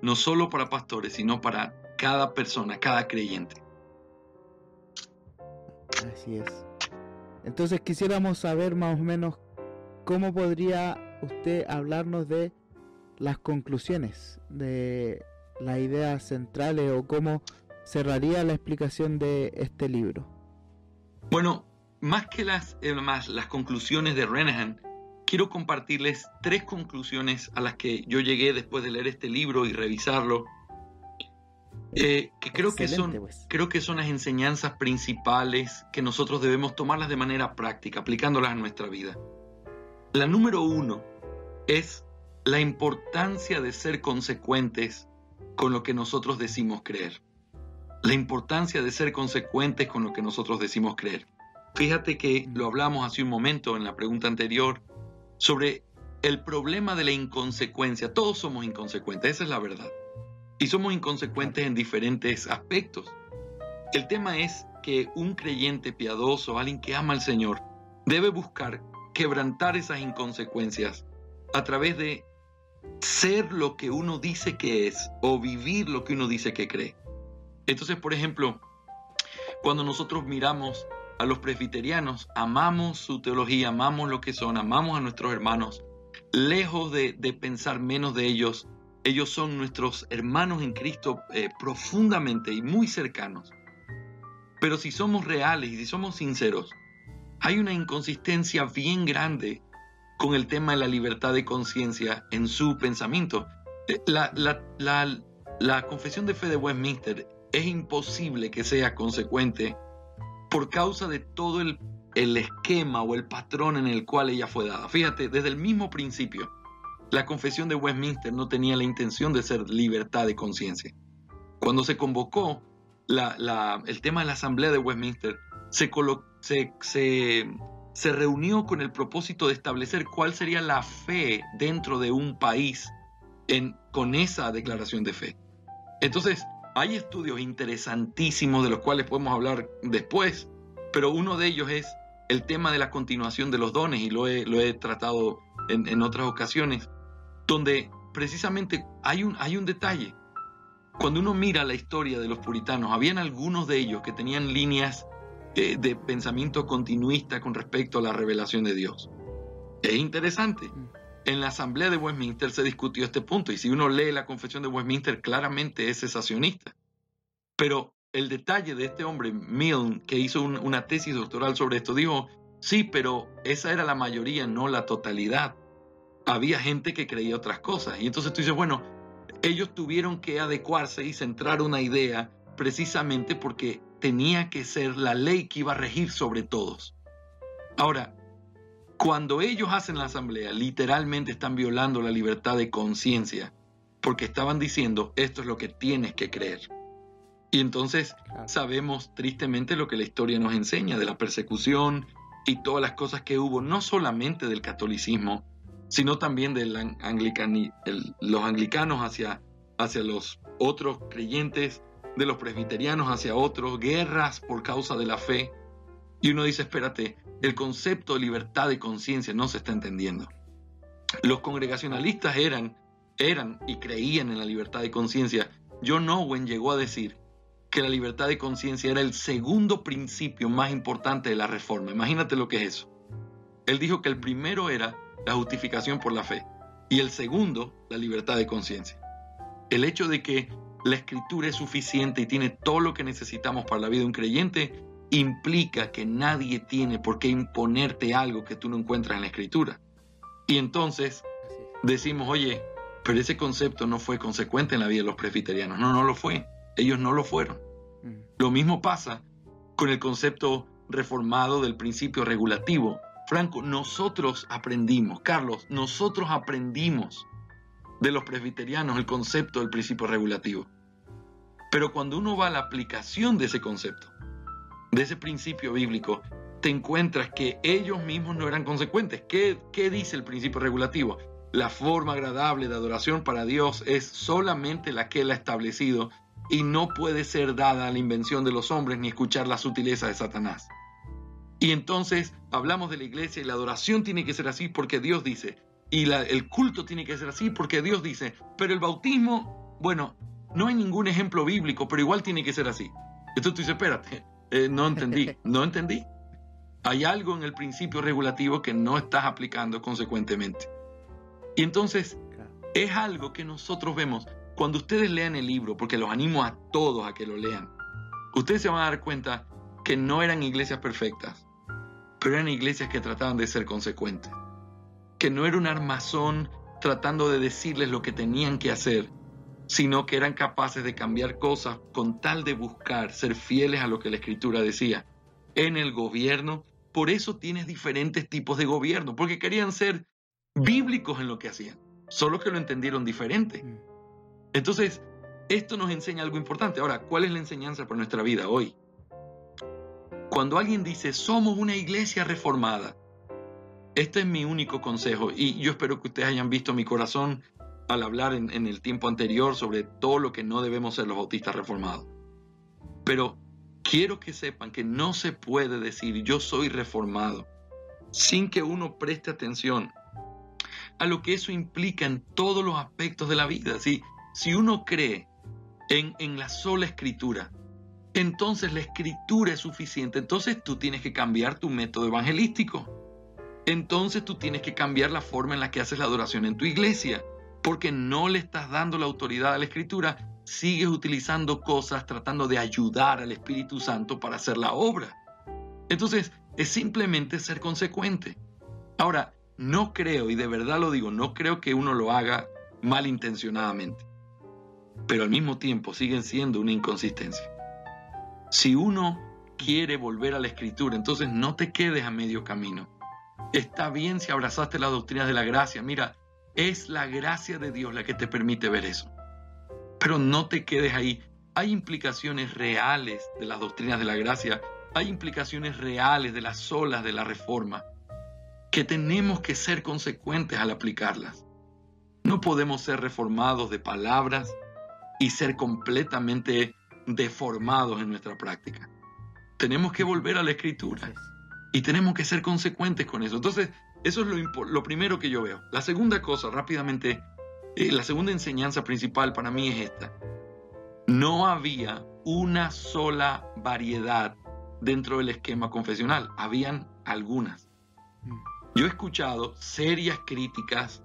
no solo para pastores, sino para cada persona, cada creyente. Así es. Entonces quisiéramos saber más o menos cómo podría usted hablarnos de las conclusiones, de las ideas centrales o cómo cerraría la explicación de este libro. Bueno, más que las conclusiones de Renehan, quiero compartirles 3 conclusiones a las que yo llegué después de leer este libro y revisarlo, que creo que son las enseñanzas principales que nosotros debemos tomarlas de manera práctica, aplicándolas a nuestra vida. La número 1 es la importancia de ser consecuentes con lo que nosotros decimos creer. La importancia de ser consecuentes con lo que nosotros decimos creer. Fíjate que lo hablamos hace un momento en la pregunta anterior sobre el problema de la inconsecuencia. Todos somos inconsecuentes, esa es la verdad. Y somos inconsecuentes en diferentes aspectos. El tema es que un creyente piadoso, alguien que ama al Señor, debe buscar quebrantar esas inconsecuencias a través de ser lo que uno dice que es o vivir lo que uno dice que cree. Entonces, por ejemplo, cuando nosotros miramos a los presbiterianos, amamos su teología, amamos lo que son, amamos a nuestros hermanos, lejos de pensar menos de ellos. Ellos son nuestros hermanos en Cristo profundamente y muy cercanos. Pero si somos reales y si somos sinceros, hay una inconsistencia bien grande con el tema de la libertad de conciencia en su pensamiento. La la Confesión de Fe de Westminster es imposible que sea consecuente por causa de todo el esquema o el patrón en el cual ella fue dada. Fíjate, desde el mismo principio, la Confesión de Westminster no tenía la intención de ser libertad de conciencia. Cuando se convocó el tema de la Asamblea de Westminster, se reunió con el propósito de establecer cuál sería la fe dentro de un país con esa declaración de fe. Entonces, hay estudios interesantísimos de los cuales podemos hablar después, pero uno de ellos es el tema de la continuación de los dones, y lo he tratado en otras ocasiones, donde precisamente hay un detalle. Cuando uno mira la historia de los puritanos, habían algunos de ellos que tenían líneas de pensamiento continuista con respecto a la revelación de Dios. Es interesante. En la Asamblea de Westminster se discutió este punto, y si uno lee la Confesión de Westminster, claramente es cesacionista. Pero el detalle de este hombre, Milne, que hizo una tesis doctoral sobre esto, dijo, sí, pero esa era la mayoría, no la totalidad. Había gente que creía otras cosas. Y entonces tú dices, bueno, ellos tuvieron que adecuarse y centrar una idea precisamente porque tenía que ser la ley que iba a regir sobre todos. Ahora, cuando ellos hacen la asamblea, literalmente están violando la libertad de conciencia, porque estaban diciendo, esto es lo que tienes que creer. Y entonces sabemos tristemente lo que la historia nos enseña de la persecución y todas las cosas que hubo, no solamente del catolicismo, sino también de los anglicanos hacia los otros creyentes, de los presbiterianos hacia otros, guerras por causa de la fe. Y uno dice, espérate, el concepto de libertad de conciencia no se está entendiendo. Los congregacionalistas eran y creían en la libertad de conciencia. John Owen llegó a decir que la libertad de conciencia era el segundo principio más importante de la Reforma. Imagínate lo que es eso. Él dijo que el primero era la justificación por la fe y el segundo, la libertad de conciencia. El hecho de que la Escritura es suficiente y tiene todo lo que necesitamos para la vida de un creyente implica que nadie tiene por qué imponerte algo que tú no encuentras en la Escritura. Y entonces decimos, oye, pero ese concepto no fue consecuente en la vida de los presbiterianos. No lo fue. Ellos no lo fueron. Lo mismo pasa con el concepto reformado del principio regulativo. Franco, nosotros aprendimos de los presbiterianos el concepto del principio regulativo. Pero cuando uno va a la aplicación de ese concepto, de ese principio bíblico, te encuentras que ellos mismos no eran consecuentes. ¿Qué dice el principio regulativo? La forma agradable de adoración para Dios es solamente la que Él ha establecido y no puede ser dada a la invención de los hombres ni escuchar la sutileza de Satanás. Y entonces hablamos de la iglesia y la adoración tiene que ser así porque Dios dice, y el culto tiene que ser así porque Dios dice, pero el bautismo, bueno, no hay ningún ejemplo bíblico, pero igual tiene que ser así. Entonces tú dices, espérate, no entendí. Hay algo en el principio regulativo que no estás aplicando consecuentemente. Y entonces es algo que nosotros vemos cuando ustedes lean el libro, porque los animo a todos a que lo lean. Ustedes se van a dar cuenta que no eran iglesias perfectas, pero eran iglesias que trataban de ser consecuentes. Que no era un armazón tratando de decirles lo que tenían que hacer, sino que eran capaces de cambiar cosas con tal de buscar ser fieles a lo que la Escritura decía. En el gobierno, por eso tienes diferentes tipos de gobierno, porque querían ser bíblicos en lo que hacían, solo que lo entendieron diferente. Entonces, esto nos enseña algo importante. Ahora, ¿cuál es la enseñanza para nuestra vida hoy? Cuando alguien dice, somos una iglesia reformada, este es mi único consejo, y yo espero que ustedes hayan visto mi corazón al hablar en el tiempo anterior sobre todo lo que no debemos ser los bautistas reformados. Pero quiero que sepan que no se puede decir yo soy reformado sin que uno preste atención a lo que eso implica en todos los aspectos de la vida. Si uno cree en la sola Escritura, entonces la Escritura es suficiente. Entonces tú tienes que cambiar tu método evangelístico. Entonces tú tienes que cambiar la forma en la que haces la adoración en tu iglesia, porque no le estás dando la autoridad a la Escritura, sigues utilizando cosas tratando de ayudar al Espíritu Santo para hacer la obra. Entonces es simplemente ser consecuente. Ahora, no creo, y de verdad lo digo, no creo que uno lo haga malintencionadamente. pero al mismo tiempo siguen siendo una inconsistencia. Si uno quiere volver a la Escritura, entonces no te quedes a medio camino. Está bien si abrazaste las doctrinas de la gracia. Mira, es la gracia de Dios la que te permite ver eso. Pero no te quedes ahí. Hay implicaciones reales de las doctrinas de la gracia. Hay implicaciones reales de las olas de la reforma, que tenemos que ser consecuentes al aplicarlas. No podemos ser reformados de palabras y ser completamente deformados en nuestra práctica. Tenemos que volver a la Escritura y tenemos que ser consecuentes con eso. Entonces, eso es lo primero que yo veo. La segunda cosa, rápidamente, la segunda enseñanza principal para mí es esta. No había una sola variedad dentro del esquema confesional. Habían algunas. Yo he escuchado serias críticas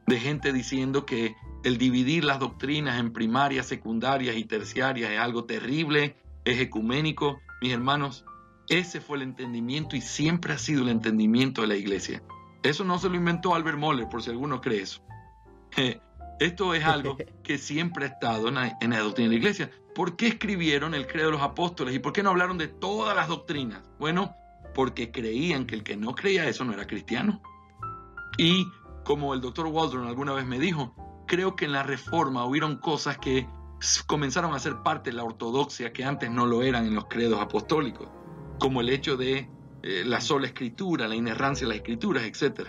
de gente diciendo que el dividir las doctrinas en primarias, secundarias y terciarias es algo terrible, es ecuménico. Mis hermanos, ese fue el entendimiento y siempre ha sido el entendimiento de la iglesia. Eso no se lo inventó Albert Mohler, por si alguno cree eso. Esto es algo que siempre ha estado en la doctrina de la iglesia. ¿Por qué escribieron el credo de los apóstoles y por qué no hablaron de todas las doctrinas? Bueno, porque creían que el que no creía eso no era cristiano. Y como el doctor Waldron alguna vez me dijo, creo que en la Reforma hubieron cosas que comenzaron a ser parte de la ortodoxia que antes no lo eran en los credos apostólicos, como el hecho de la sola escritura, la inerrancia de las escrituras, etc.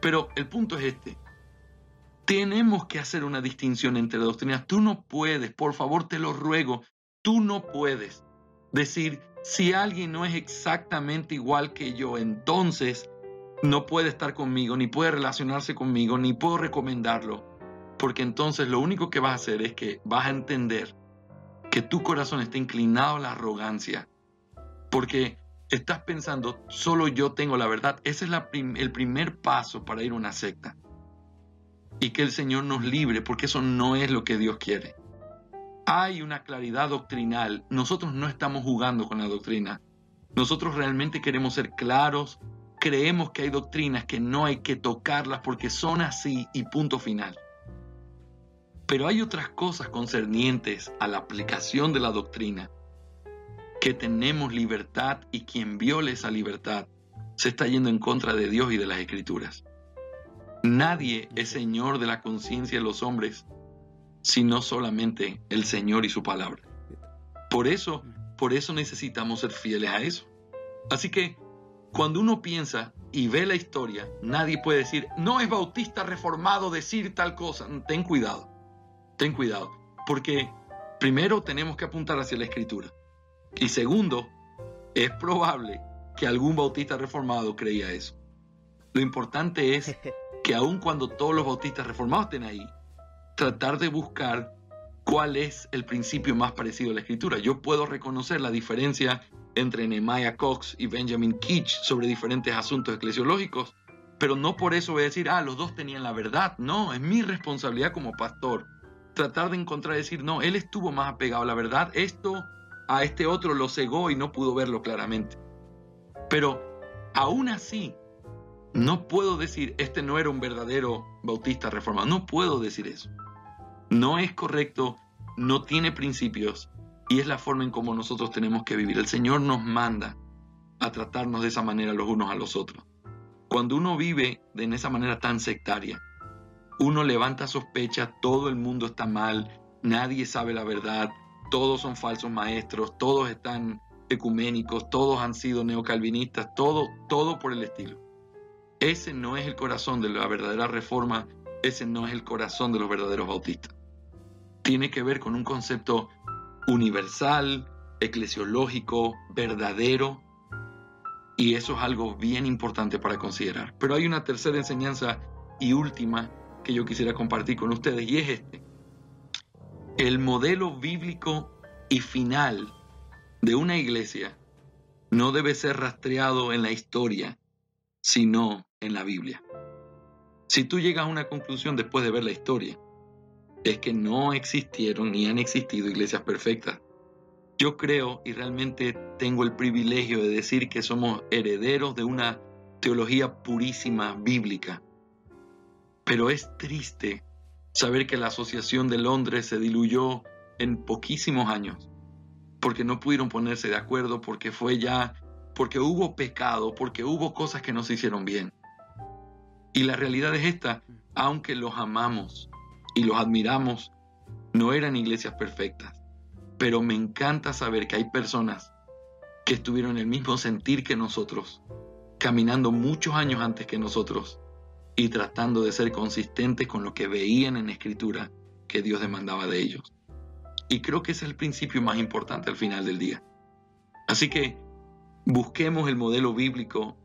Pero el punto es este. Tenemos que hacer una distinción entre doctrinas. Tú no puedes, por favor te lo ruego, tú no puedes decir, si alguien no es exactamente igual que yo, entonces no puede estar conmigo, ni puede relacionarse conmigo, ni puedo recomendarlo. Porque entonces lo único que vas a hacer es que vas a entender que tu corazón está inclinado a la arrogancia. Porque estás pensando, solo yo tengo la verdad. Ese es el primer paso para ir a una secta. Y que el Señor nos libre, porque eso no es lo que Dios quiere. Hay una claridad doctrinal. Nosotros no estamos jugando con la doctrina. Nosotros realmente queremos ser claros. Creemos que hay doctrinas que no hay que tocarlas porque son así y punto final. Pero hay otras cosas concernientes a la aplicación de la doctrina que tenemos libertad, y quien viole esa libertad se está yendo en contra de Dios y de las Escrituras. Nadie es Señor de la conciencia de los hombres, sino solamente el Señor y su palabra. Por eso necesitamos ser fieles a eso. Así que cuando uno piensa y ve la historia, nadie puede decir, no es bautista reformado decir tal cosa. Ten cuidado, porque primero tenemos que apuntar hacia la Escritura. Y segundo, es probable que algún bautista reformado creía eso. Lo importante es que aun cuando todos los bautistas reformados estén ahí, tratar de buscar cuál es el principio más parecido a la Escritura. Yo puedo reconocer la diferencia entre Nehemiah Cox y Benjamin Keach sobre diferentes asuntos eclesiológicos, pero no por eso voy a decir, los dos tenían la verdad. No, es mi responsabilidad como pastor tratar de encontrar y decir, no, él estuvo más apegado a la verdad, esto a este otro lo cegó y no pudo verlo claramente. Pero aún así, no puedo decir, este no era un verdadero bautista reformado. No puedo decir eso. No es correcto, no tiene principios, y es la forma en cómo nosotros tenemos que vivir. El Señor nos manda a tratarnos de esa manera los unos a los otros. Cuando uno vive en esa manera tan sectaria, uno levanta sospechas, todo el mundo está mal, nadie sabe la verdad, todos son falsos maestros, todos están ecuménicos, todos han sido neocalvinistas, todo por el estilo. Ese no es el corazón de la verdadera reforma, ese no es el corazón de los verdaderos bautistas. Tiene que ver con un concepto universal, eclesiológico, verdadero, y eso es algo bien importante para considerar. Pero hay una tercera enseñanza y última que yo quisiera compartir con ustedes, y es este. El modelo bíblico y final de una iglesia no debe ser rastreado en la historia, sino en la Biblia. Si tú llegas a una conclusión después de ver la historia, es que no existieron ni han existido iglesias perfectas. Yo creo y realmente tengo el privilegio de decir que somos herederos de una teología purísima bíblica. Pero es triste Saber que la Asociación de Londres se diluyó en poquísimos años, porque no pudieron ponerse de acuerdo, porque hubo pecado, porque hubo cosas que no se hicieron bien. Y la realidad es esta: aunque los amamos y los admiramos, no eran iglesias perfectas. Pero me encanta saber que hay personas que estuvieron en el mismo sentir que nosotros, caminando muchos años antes que nosotros y tratando de ser consistentes con lo que veían en Escritura que Dios demandaba de ellos. Y creo que ese es el principio más importante al final del día. Así que busquemos el modelo bíblico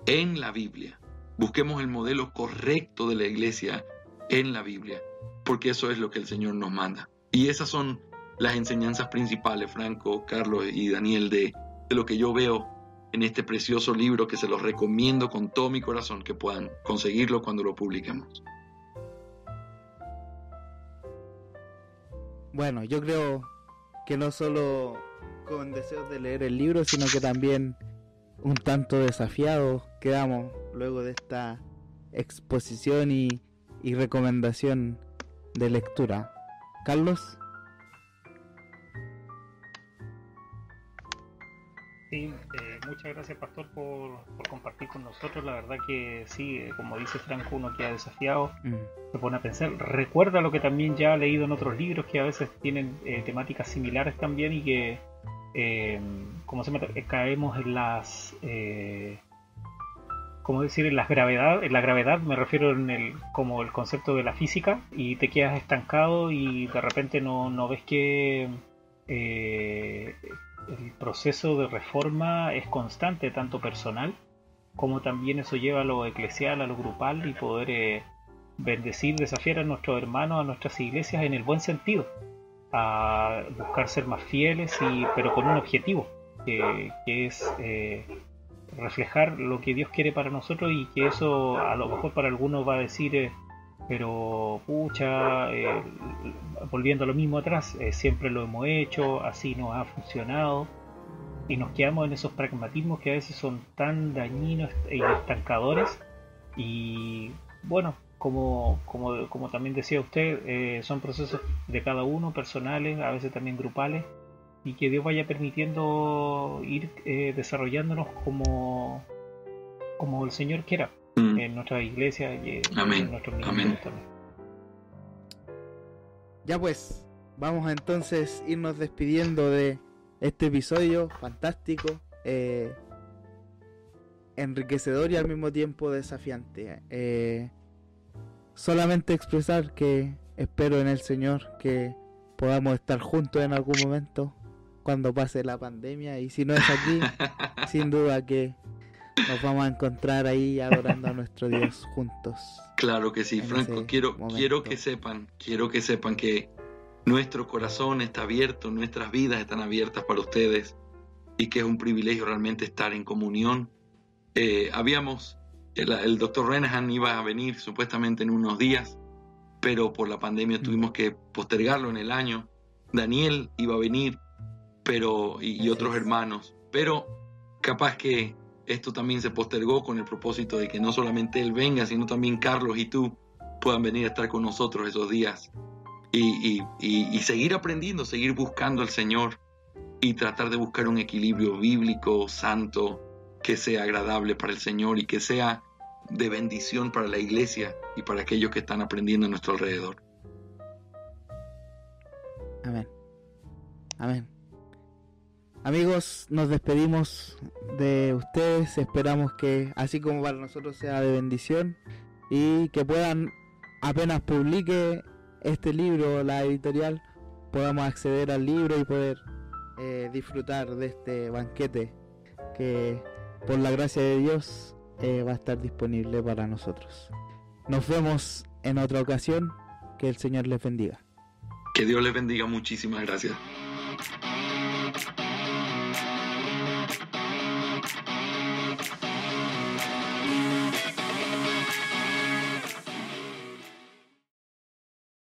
en la Biblia. Busquemos el modelo correcto de la iglesia en la Biblia, porque eso es lo que el Señor nos manda. Y esas son las enseñanzas principales, Franco, Carlos y Daniel, de lo que yo veo en este precioso libro, que se los recomiendo con todo mi corazón que puedan conseguirlo cuando lo publiquemos. Bueno, yo creo que no solo con deseos de leer el libro, sino que también un tanto desafiados quedamos luego de esta exposición y recomendación de lectura. Carlos. Sí, muchas gracias, Pastor, por compartir con nosotros. La verdad que sí, como dice Franco, uno queda desafiado, se pone a pensar. Recuerda lo que también ya ha leído en otros libros, que a veces tienen temáticas similares también, y que caemos en las en la gravedad me refiero como el concepto de la física, y te quedas estancado y de repente no ves que el proceso de reforma es constante, tanto personal como también eso lleva a lo eclesial, a lo grupal, y poder bendecir, desafiar a nuestros hermanos, a nuestras iglesias en el buen sentido, a buscar ser más fieles, pero con un objetivo, que es reflejar lo que Dios quiere para nosotros, y que eso a lo mejor para algunos va a decir pero pucha, volviendo a lo mismo atrás, siempre lo hemos hecho, así nos ha funcionado, y nos quedamos en esos pragmatismos que a veces son tan dañinos y estancadores. Y bueno, como también decía usted, son procesos de cada uno, personales, a veces también grupales, y que Dios vaya permitiendo ir desarrollándonos como el Señor quiera en nuestra iglesia y en nuestros ministerios también. Ya pues, vamos a entonces irnos despidiendo de este episodio fantástico, enriquecedor y al mismo tiempo desafiante. Solamente expresar que espero en el Señor que podamos estar juntos en algún momento cuando pase la pandemia, y si no es aquí, sin duda que nos vamos a encontrar ahí adorando a nuestro Dios juntos. Claro que sí, Franco. Quiero que sepan que nuestro corazón está abierto, nuestras vidas están abiertas para ustedes, y que es un privilegio realmente estar en comunión. El doctor Renahan iba a venir supuestamente en unos días, pero por la pandemia tuvimos que postergarlo en el año. Daniel iba a venir, y otros hermanos, pero capaz que esto también se postergó con el propósito de que no solamente él venga, sino también Carlos y tú puedan venir a estar con nosotros esos días y seguir aprendiendo, seguir buscando al Señor, y tratar de buscar un equilibrio bíblico, santo, que sea agradable para el Señor y que sea de bendición para la iglesia y para aquellos que están aprendiendo a nuestro alrededor. Amén. Amén. Amigos, nos despedimos de ustedes. Esperamos que así como para nosotros sea de bendición, y que puedan, apenas publique este libro, la editorial, podamos acceder al libro y poder disfrutar de este banquete que por la gracia de Dios va a estar disponible para nosotros. Nos vemos en otra ocasión. Que el Señor les bendiga. Que Dios les bendiga. Muchísimas gracias.